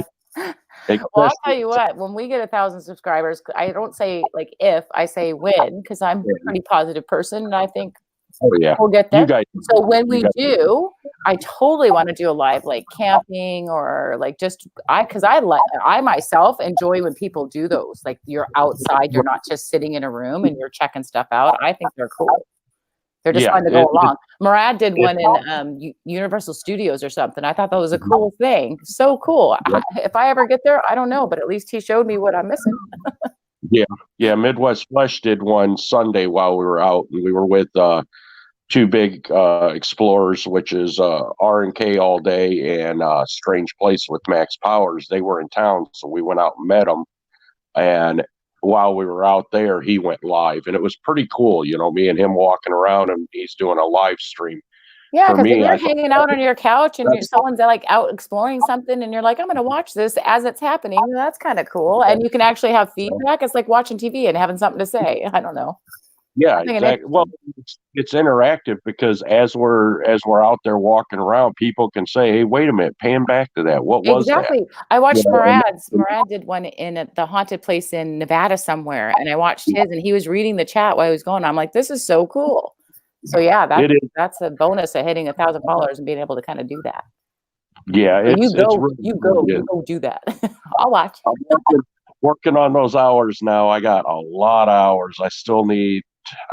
Well, I'll tell you what, when we get 1,000 subscribers, I don't say like if, I say when, because I'm a pretty positive person and I think we'll get there. So when we do, I totally want to do a live like camping or like because I myself enjoy when people do those. Like you're outside, you're not just sitting in a room and you're checking stuff out. I think they're cool. They're just Yeah, fun to go along. Murad did one in Universal Studios or something. I thought that was a cool thing. So cool. If I ever get there, I don't know, but at least he showed me what I'm missing. Yeah. Midwest Flesh did one Sunday while we were out, and we were with two big explorers, which is R&K All Day and Strange Place with Max Powers. They were in town, so we went out and met them. And while we were out there, he went live, and it was pretty cool. You know, me and him walking around, and he's doing a live stream. Yeah, For because if me, you're I thought, hanging out on your couch and someone's like out exploring something and you're like, I'm going to watch this as it's happening, that's kind of cool. And you can actually have feedback. It's like watching TV and having something to say. I don't know. yeah, exactly. Well, it's interactive because as we're out there walking around, people can say, "Hey, wait a minute, pan back to that. What was that?" Exactly. I watched Yeah, Murad did one in the haunted place in Nevada somewhere, and I watched his, and he was reading the chat while he was going. I'm like, this is so cool. So yeah, that's a bonus of hitting 1,000 followers and being able to kind of do that. Yeah, So it's really you go do that. I'll watch. I'm working on those hours now. I got a lot of hours. I still need.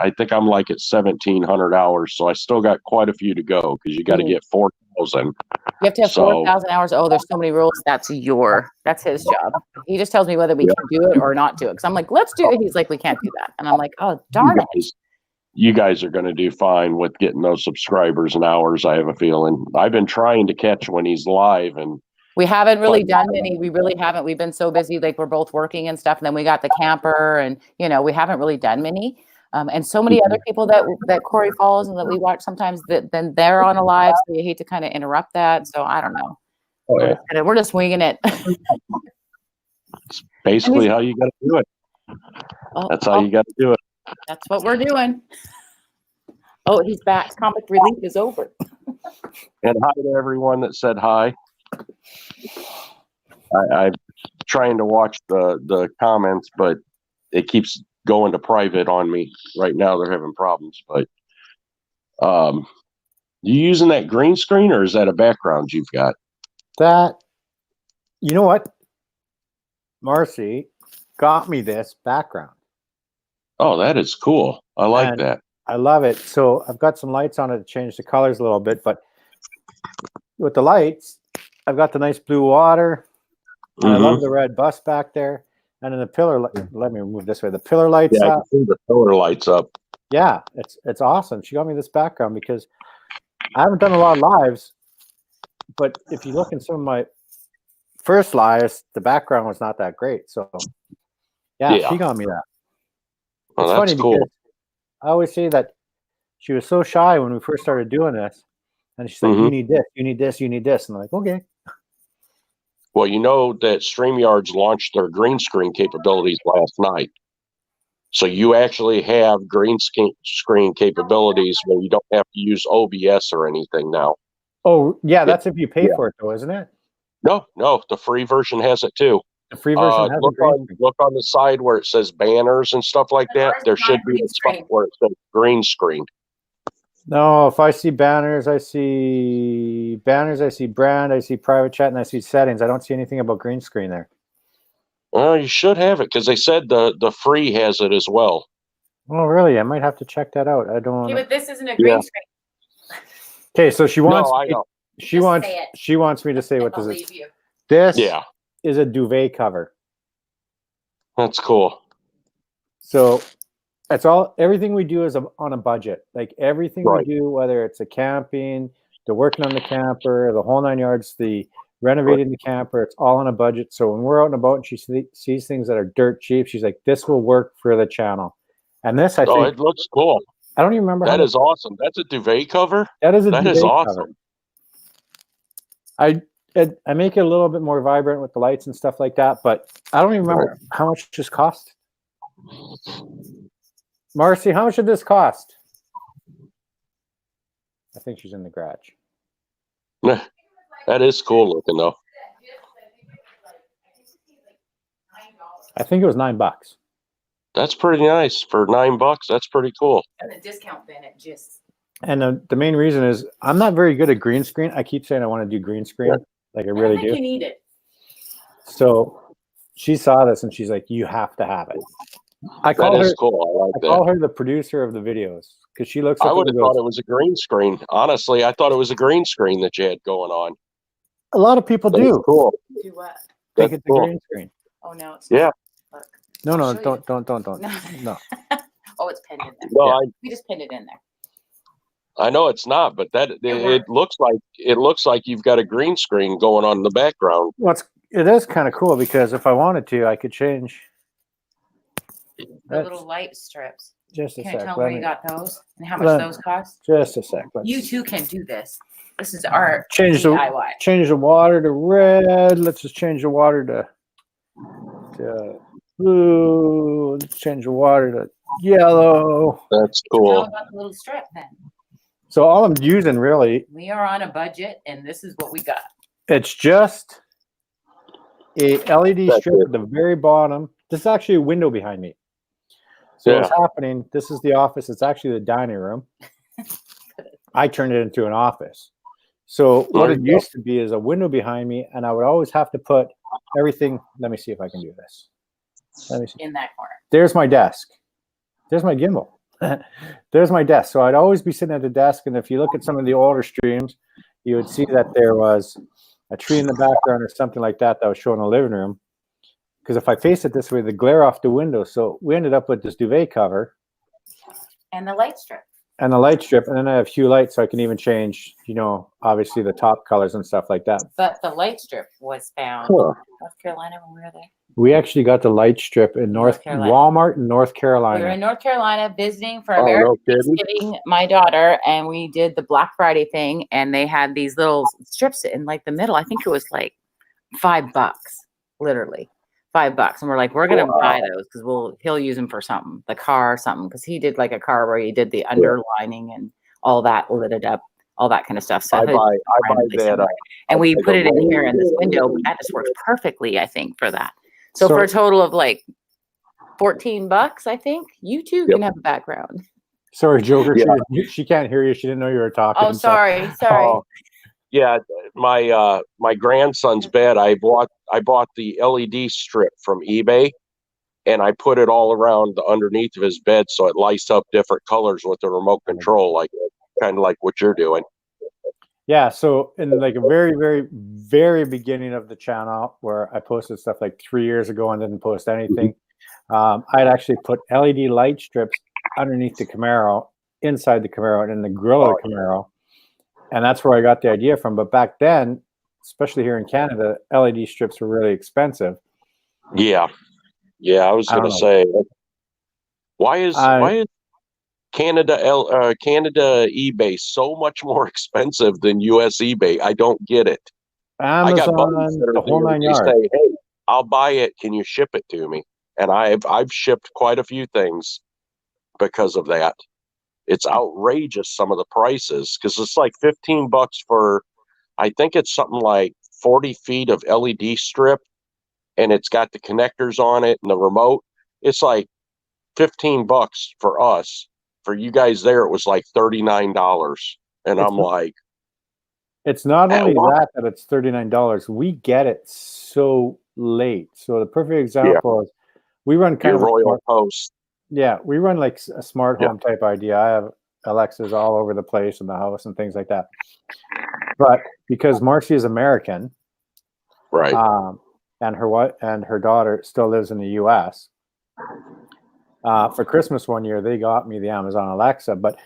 I think I'm like at 1,700 hours, so I still got quite a few to go because you got to get 4,000. You have to have 4,000 hours. Oh, there's so many rules. That's his job. He just tells me whether we can do it or not do it. Because I'm like, let's do it. He's like, we can't do that. And I'm like, oh, darn it. You guys are going to do fine with getting those subscribers and hours, I have a feeling. I've been trying to catch when he's live, and we haven't really done many. We really haven't. We've been so busy. Like we're both working and stuff. And then we got the camper and, we haven't really done many. And so many other people that Corey follows and that we watch sometimes that then they're on a live. So you hate to kind of interrupt that. So I don't know. Oh, yeah. We're just winging it. It's basically how you got to do it. That's how you got to do it. That's what we're doing. Oh, he's back. Comic relief is over. And hi to everyone that said hi. I'm trying to watch the comments, but it keeps going to private on me right now. They're having problems, but you using that green screen or is that a background you've got? That, you know what? Marcy got me this background. Oh, that is cool. I like that. I love it. So I've got some lights on it to change the colors a little bit, but with the lights, I've got the nice blue water. I love the red bus back there. And then the pillar, let me move this way. The pillar lights up. I can see the pillar lights up. Yeah, it's awesome. She got me this background because I haven't done a lot of lives, but if you look in some of my first lives, the background was not that great. So yeah. She got me that. Oh, it's that's funny cool. Because I always say that she was so shy when we first started doing this, and she's like, "You need this, you need this, you need this," and I'm like, "Okay." Well, you know that StreamYard's launched their green screen capabilities last night. So you actually have green screen capabilities where you don't have to use OBS or anything now. Oh, yeah, that's if you pay for it, though, isn't it? No, the free version has it too. The free version has look on the side where it says banners and stuff like that. There should be a spot where it says green screen. No, if I see banners, I see brand, I see private chat, and I see settings. I don't see anything about green screen there. Well, you should have it because they said the free has it as well. Oh, really? I might have to check that out. I don't. Okay, but this isn't a green screen. Okay, so she wants. No, I know. She wants me to say what this is. This is a duvet cover. That's cool. So that's everything we do is on a budget. Like everything we do, whether it's a camping, the working on the camper, the whole 9 yards, the renovating the camper, it's all on a budget. So when we're out and about and she sees things that are dirt cheap, she's like, this will work for the channel. And this, I think, it looks cool. I don't even remember. That is awesome. That's a duvet cover? That is a duvet awesome. cover. I make it a little bit more vibrant with the lights and stuff like that, but I don't even remember how much this cost. Marcy, how much did this cost? I think she's in the garage. That is cool looking though. I think it was $9. That's pretty nice for $9. That's pretty cool. And the discount bin it just. And the main reason is I'm not very good at green screen. I keep saying I want to do green screen, like I really do. You need it. So she saw this and she's like, "You have to have it." I That call is her. cool. I like I that. call her the producer of the videos because she looks I up would and have goes. thought it was a green screen. Honestly, I thought it was a green screen that you had going on. A lot of people That's do cool. Do what? think That's it's a cool. green screen. Oh no, it's Yeah. not. Look. No, I'll no, show you. don't. No. No. Oh, it's pinned in there. No, Yeah. We just pinned it in there. I know it's not, but that It it looks like you've got a green screen going on in the background. It is kind of cool because if I wanted to, I could change. The That's little light strips. just a Can you sec. tell Let where you me got those and how much let- those cost? just a sec. Let's You too can do this. This is our change DIY. the water to red. Let's just change the water to blue. Let's change the water to yellow. That's Tell cool. about the little strip then. So all I'm using really, We are on a budget and this is what we got. it's just a LED That's strip it. at the very bottom. This is actually a window behind me. So Yeah. what's happening? This is the office. It's actually the dining room. I turned it into an office. So what There it you go. used to be is a window behind me, and I would always have to put everything. Let me see if I can do this. Let me see. In that corner. There's my desk. There's my gimbal. There's my desk. So I'd always be sitting at the desk, and if you look at some of the older streams, you would see that there was a tree in the background or something like that that was showing the living room. Because if I face it this way, the glare off the window. So we ended up with this duvet cover And the light strip. and the light strip, and then I have hue lights, so I can even change, obviously the top colors and stuff like that. But the light strip was found Huh. in North Carolina when we were there. We actually got the light strip in North Carolina. Walmart in North We Carolina. were in North Carolina visiting for Oh, no American kidding. Thanksgiving, my daughter, and we did the Black Friday thing, and they had these little strips in like the middle. I think it was like $5, literally $5. And we're like, we're gonna buy those because he'll use them for something, the car or something, because he did like a car where he did the underlining and all that, lit it up, all that kind of stuff. So I buy randomly that. somewhere. And we I put it in go, here in this window. But that just works perfectly, I think, for that. So So- for a total of like $14, I think you too Yep. can have a background. Sorry, Joker. Yeah. She can't hear you. She didn't know you were talking. Oh, so- sorry. Oh, yeah, my grandson's bed. I bought the LED strip from eBay, and I put it all around the underneath of his bed so it lights up different colors with the remote control, like kind of like what you're doing. Yeah. So in like a very, very, very beginning of the channel where I posted stuff like 3 years ago and didn't post anything, I'd actually put LED light strips underneath the Camaro, inside the Camaro, and in the grill of the Camaro. And that's where I got the idea from. But back then, especially here in Canada, LED strips were really expensive. Yeah, I was I going don't to say, why is Canada eBay so much more expensive than US eBay? I don't get it. I got buddies Amazon, that are the whole there, nine they yards. say, "Hey, I'll buy it. Can you ship it to me?" And I've shipped quite a few things because of that. It's outrageous, some of the prices, because it's like $15 for, I think it's something like 40 feet of LED strip, and it's got the connectors on it and the remote. It's like $15 for us. For you guys there, it was like $39. And I'm like, it's not At only what? that it's $39. We get it so late. So the perfect example is we run kind your of a Royal smart, Post. we run like a smart Yeah. home type idea. I have Alexas all over the place in the house and things like that. But because Marcy is American, Right. and her daughter still lives in the U.S. For Christmas one year, they got me the Amazon Alexa, but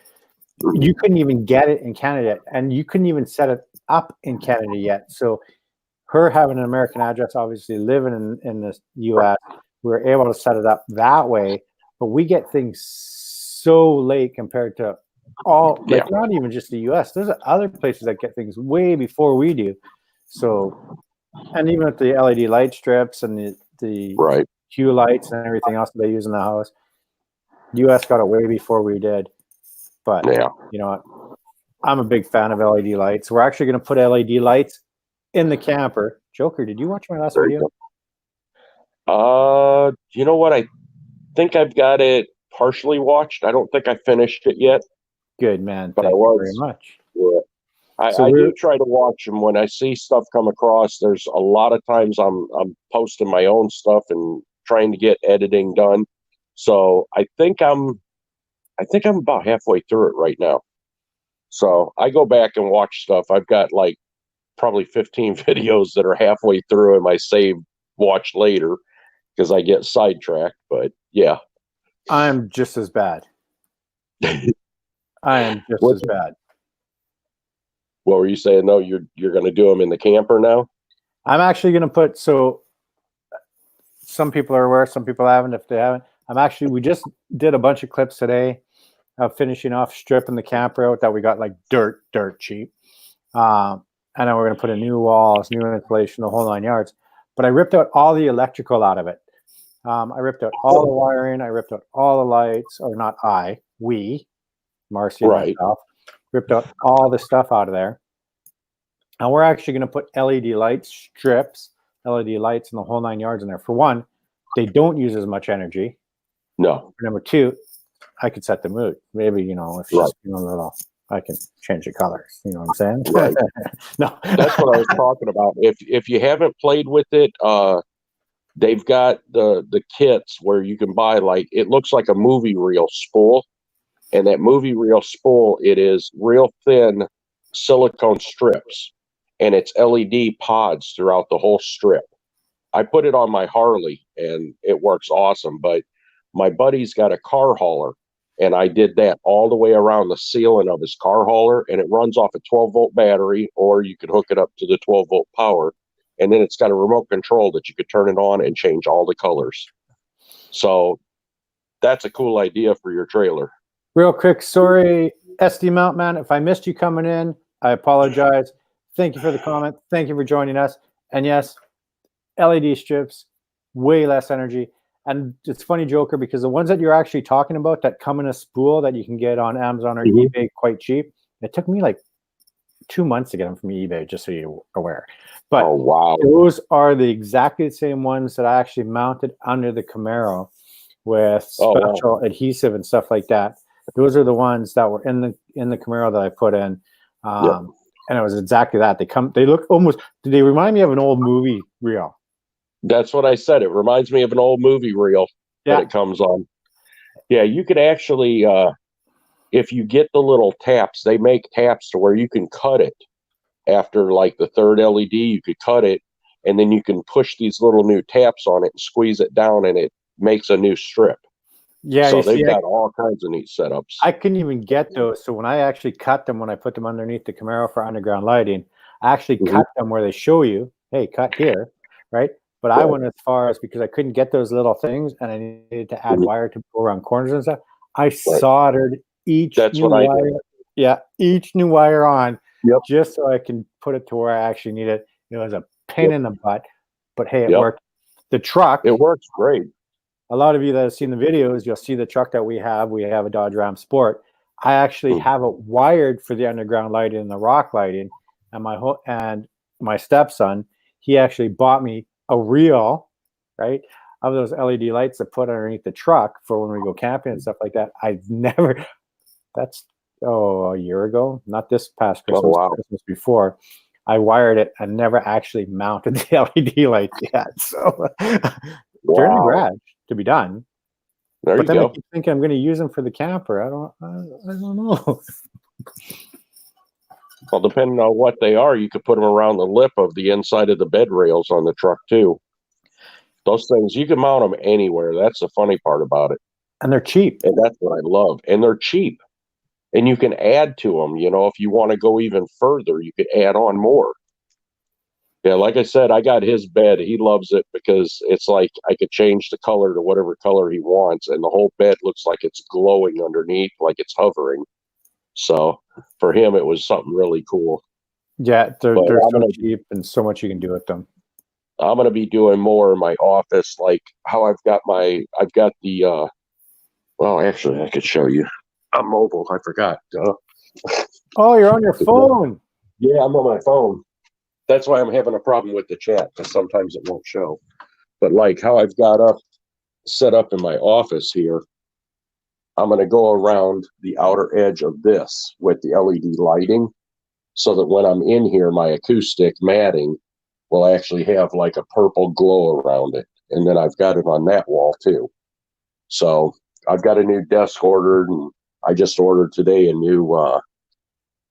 you couldn't even get it in Canada yet, and you couldn't even set it up in Canada yet. So her having an American address, obviously living in the U.S., we were able to set it up that way. But we get things so late compared to not even just the U.S. There's other places that get things way before we do. So, and even with the LED light strips and the Right. hue lights and everything else that they use in the house, U.S. got it way before we did. But Yeah. you know what? I'm a big fan of LED lights. We're actually going to put LED lights in the camper. Joker, did you watch my last There you video? You know what? I think I've got it partially watched. I don't think I finished it yet. Good, man. But Thank I you very was. much. Yeah. So I do try to watch them when I see stuff come across. There's a lot of times I'm posting my own stuff and trying to get editing done. So I think I'm about halfway through it right now. So I go back and watch stuff. I've got like probably 15 videos that are halfway through and my save watch later because I get sidetracked. But yeah. I'm just as bad. I am just as bad. What were you saying? No, you're going to do them in the camper now? I'm actually going to put, so some people are aware, some people haven't. If they haven't, we just did a bunch of clips today of finishing off stripping the camper out that we got like dirt cheap. And then we're going to put in new walls, new insulation, the whole 9 yards. But I ripped out all the electrical out of it. I ripped out all the wiring. I ripped out all the lights, or not we, Marcy and myself, ripped out all the stuff out of there. And we're actually going to put LED light strips, LED lights in the whole 9 yards in there. For one, they don't use as much energy. No. For number two, I could set the mood. Maybe, if she's feeling a little, I can change the colors. You know what I'm saying? Right. No. That's what I was talking about. If you haven't played with it, they've got the kits where you can buy, like, it looks like a movie reel spool. And that movie reel spool, it is real thin silicone strips. And it's LED pods throughout the whole strip. I put it on my Harley and it works awesome. But my buddy's got a car hauler, and I did that all the way around the ceiling of his car hauler, and it runs off a 12-volt battery, or you could hook it up to the 12-volt power. And then it's got a remote control that you could turn it on and change all the colors. So that's a cool idea for your trailer. Real quick, sorry, SD Mount Man, if I missed you coming in, I apologize. Thank you for the comment. Thank you for joining us. And yes, LED strips, way less energy. And it's funny, Joker, because the ones that you're actually talking about that come in a spool that you can get on Amazon or eBay quite cheap, it took me like 2 months to get them from eBay, just so you're aware. But those are exactly the same ones that I actually mounted under the Camaro with special adhesive and stuff like that. Those are the ones that were in the Camaro that I put in. And it was exactly that. They look almost, they remind me of an old movie reel. That's what I said. It reminds me of an old movie reel that it comes on. Yeah, you could actually, if you get the little taps, they make taps to where you can cut it after like the third LED. You could cut it, and then you can push these little new taps on it and squeeze it down, and it makes a new strip. Yeah, so they've got all kinds of neat setups. I couldn't even get those. So when I actually cut them, when I put them underneath the Camaro for underground lighting, I actually cut them where they show you, hey, cut here, right? But I went as far as, because I couldn't get those little things and I needed to add wire to go around corners and stuff, I soldered each new wire. Yeah, each new wire on just so I can put it to where I actually need it. It was a pain in the butt, but hey, it worked. The truck, it works great. A lot of you that have seen the videos, you'll see the truck that we have. We have a Dodge Ram Sport. I actually have it wired for the underground lighting and the rock lighting. And my stepson, he actually bought me a reel, right, of those LED lights to put underneath the truck for when we go camping and stuff like that. I've never. That's a year ago, not this past Christmas. Christmas before. I wired it and never actually mounted the LED lights yet. So they're in the garage to be done. But then I keep thinking I'm going to use them for the camper. I don't know. Well, depending on what they are, you could put them around the lip of the inside of the bed rails on the truck too. Those things, you can mount them anywhere. That's the funny part about it. And they're cheap. And that's what I love. And they're cheap. And you can add to them. If you want to go even further, you could add on more. Yeah, like I said, I got his bed. He loves it because it's like I could change the color to whatever color he wants, and the whole bed looks like it's glowing underneath, like it's hovering. So for him, it was something really cool. Yeah, they're so cheap and so much you can do with them. I'm going to be doing more in my office, like how I've got the, well, actually, I could show you. I'm mobile. I forgot. Oh, you're on your phone. Yeah, I'm on my phone. That's why I'm having a problem with the chat, because sometimes it won't show. But like how I've got set up in my office here, I'm going to go around the outer edge of this with the LED lighting, so that when I'm in here, my acoustic matting will actually have like a purple glow around it. And then I've got it on that wall too. So I've got a new desk ordered, and I just ordered today a new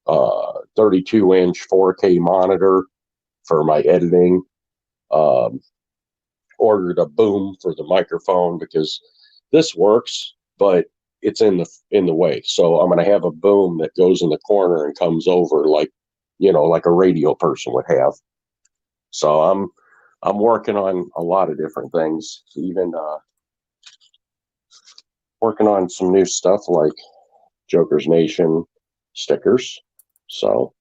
32-inch 4K monitor for my editing. Ordered a boom for the microphone because this works, but it's in the way. So I'm going to have a boom that goes in the corner and comes over like a radio person would have. So I'm working on a lot of different things, even working on some new stuff like Joker's Nation stickers. So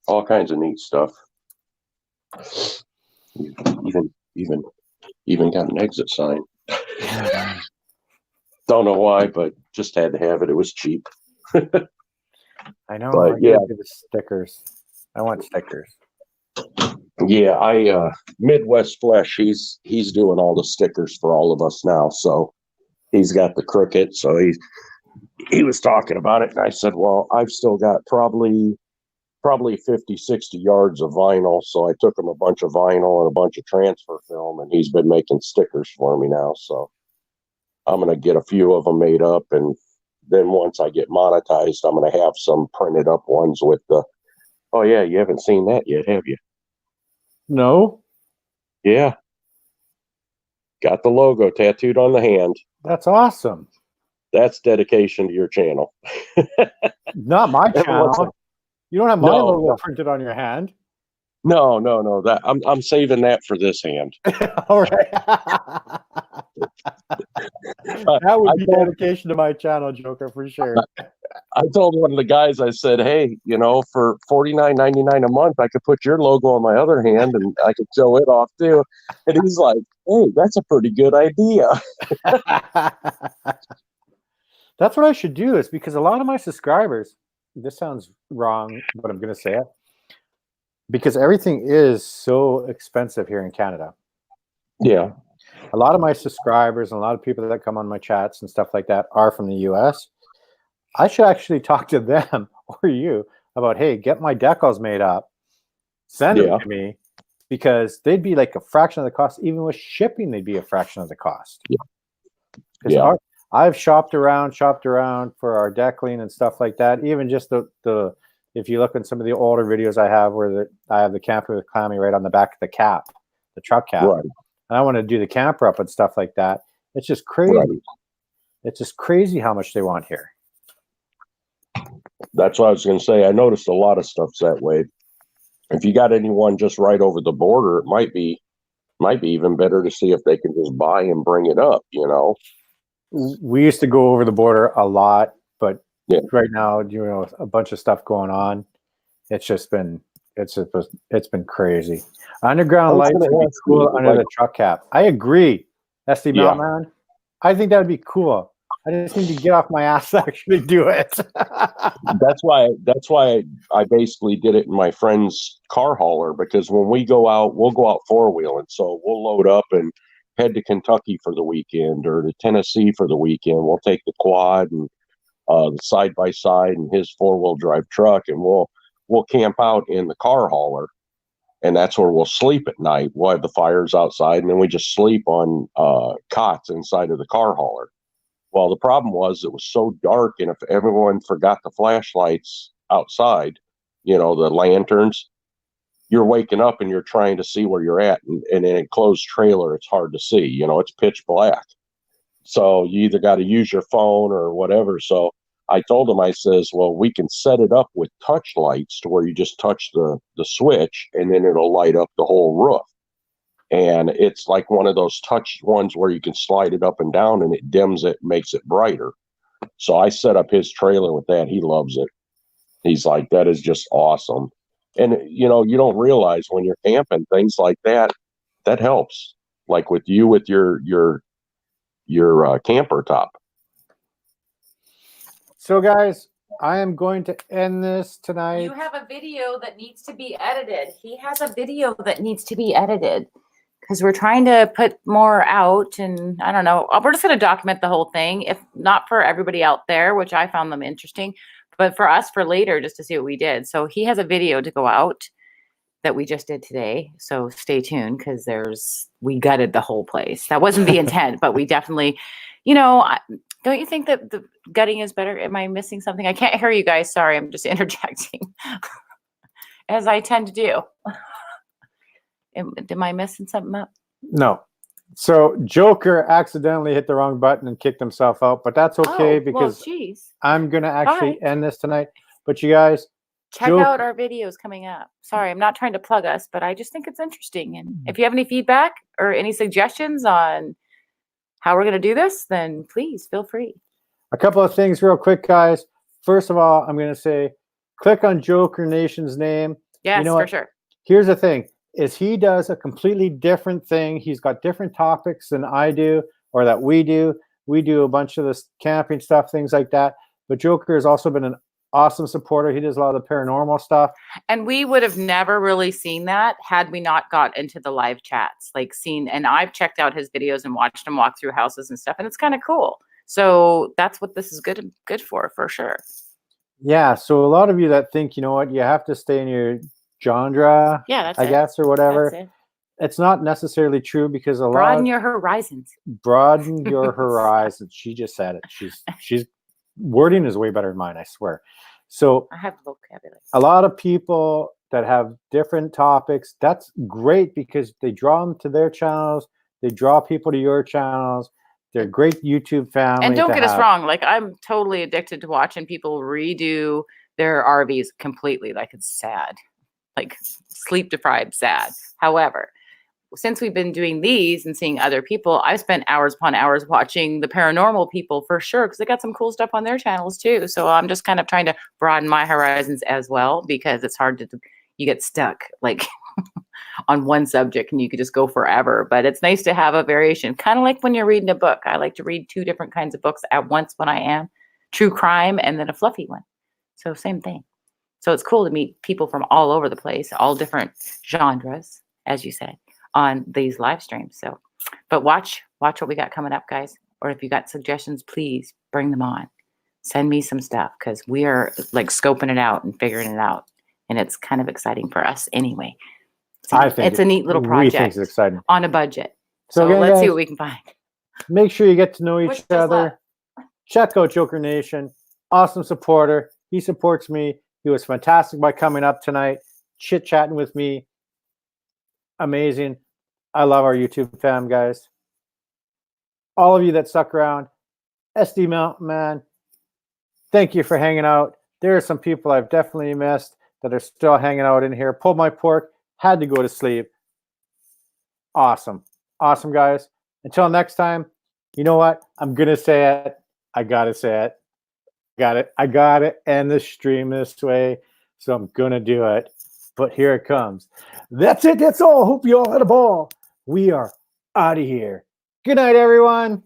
all kinds of neat stuff. Even got an exit sign. Don't know why, but just had to have it. It was cheap. I know. But I yeah, gotta do the stickers. I want stickers. yeah. Midwest Flesh. He's doing all the stickers for all of us now. So he's got the Cricut. So he was talking about it, and I said, well, I've still got probably 50, 60 yards of vinyl. So I took him a bunch of vinyl and a bunch of transfer film, and he's been making stickers for me now. So I'm going to get a few of them made up. And then once I get monetized, I'm going to have some printed up ones with the, oh yeah, you haven't seen that yet, have you? No, Yeah. Got the logo tattooed on the hand. that's awesome. That's dedication to your channel. Not my Everyone's channel. like, You don't have my No, logo no. printed on your hand. No. That I'm saving that for this hand. All right. That would be dedication to my channel, Joker, for sure. I told one of the guys, I said, hey, for $49.99 a month, I could put your logo on my other hand and I could show it off too. And he's like, hey, that's a pretty good idea. That's what I should do, is because a lot of my subscribers, this sounds wrong, but I'm going to say it, because everything is so expensive here in Canada. Yeah. A lot of my subscribers and a lot of people that come on my chats and stuff like that are from the US. I should actually talk to them or you about, hey, get my decals made up, send them to me, because they'd be like a fraction of the cost. Even with shipping, they'd be a fraction of the cost. Yeah. I've shopped around for our deck clean and stuff like that. Even just the if you look in some of the older videos I have where I have the camper with clammy right on the back of the cap, the truck cap. Right. And I want to do the camper up and stuff like that. It's just crazy. Right. It's just crazy how much they want here. That's what I was going to say. I noticed a lot of stuff's that way. If you got anyone just right over the border, it might be even better to see if they can just buy and bring it up, We used to go over the border a lot, but yeah. Right now, a bunch of stuff going on. It's been crazy. Underground lights would be cool under the truck cap. I agree, SD Mountain. I think that would be cool. I just need to get off my ass to actually do it. That's why I basically did it in my friend's car hauler, because when we go out, we'll go out four-wheeling. So we'll load up and head to Kentucky for the weekend or to Tennessee for the weekend. We'll take the quad and the side-by-side and his four-wheel drive truck, and we'll camp out in the car hauler, and that's where we'll sleep at night. We'll have the fires outside, and then we just sleep on cots inside of the car hauler. Well, the problem was it was so dark, and if everyone forgot the flashlights outside, the lanterns, you're waking up and you're trying to see where you're at. And in an enclosed trailer, it's hard to see. It's pitch black. So you either got to use your phone or whatever. So I told him, I says, well, we can set it up with touch lights to where you just touch the switch and then it'll light up the whole roof. And it's like one of those touch ones where you can slide it up and down and it dims it, makes it brighter. So I set up his trailer with that. He loves it. He's like, that is just awesome. And, you don't realize when you're camping, things like that helps. Like with you, with your camper top. So guys, I am going to end this tonight. You have a video that needs to be edited. He has a video that needs to be edited because we're trying to put more out, and I don't know. We're just going to document the whole thing, if not for everybody out there, which I found them interesting, but for us for later, just to see what we did. So he has a video to go out, that we just did today. So stay tuned because we gutted the whole place. That wasn't the intent, but we definitely, don't you think that the gutting is better? Am I missing something? I can't hear you guys. Sorry, I'm just interjecting as I tend to do. Am I messing something up? No. So Joker accidentally hit the wrong button and kicked himself out, but that's okay because I'm going to actually end this tonight. But you guys, check out our videos coming up. Sorry, I'm not trying to plug us, but I just think it's interesting. And if you have any feedback or any suggestions on how we're going to do this, then please feel free. A couple of things real quick, guys. First of all, I'm going to say, click on Joker Nation's name. Yes, for sure. Here's the thing, is he does a completely different thing. He's got different topics than I do or that we do. We do a bunch of this camping stuff, things like that. But Joker has also been an awesome supporter. He does a lot of the paranormal stuff. And we would have never really seen that had we not got into the live chats, and I've checked out his videos and watched him walk through houses and stuff, and it's kind of cool. So that's what this is good for sure. Yeah. So a lot of you that think, you know what, you have to stay in your genre, I guess, or whatever. It's not necessarily true because broaden your horizons. Broaden your horizons. She just said it. She's wording is way better than mine, I swear. So I have vocabulary. A lot of people that have different topics, that's great because they draw them to their channels. They draw people to your channels. They're a great YouTube family. And don't get us wrong. I'm totally addicted to watching people redo their RVs completely. It's sad. Sleep deprived, sad. However, since we've been doing these and seeing other people, I've spent hours upon hours watching the paranormal people for sure, because they got some cool stuff on their channels too. So I'm just kind of trying to broaden my horizons as well, because it's hard you get stuck on one subject and you could just go forever. But it's nice to have a variation, kind of like when you're reading a book. I like to read 2 different kinds of books at once when I am true crime and then a fluffy one. So same thing. So it's cool to meet people from all over the place, all different genres, as you said, on these live streams. So, but watch what we got coming up, guys. Or if you got suggestions, please bring them on. Send me some stuff, because we are scoping it out and figuring it out. And it's kind of exciting for us anyway. I think it's a neat little project. We think it's exciting. On a budget. So again, let's see what we can find. Make sure you get to know each other. Check out Joker Nation. Awesome supporter. He supports me. He was fantastic by coming up tonight, chit-chatting with me. Amazing. I love our YouTube fam, guys. All of you that stuck around. SD Mountain Man, thank you for hanging out. There are some people I've definitely missed that are still hanging out in here. Pulled my pork. Had to go to sleep. Awesome. Awesome, guys. Until next time, you know what? I'm going to say it. I got to say it. I got to end the stream this way, so I'm going to do it. But here it comes. That's it. That's all. Hope you all had a ball. We are out of here. Good night, everyone.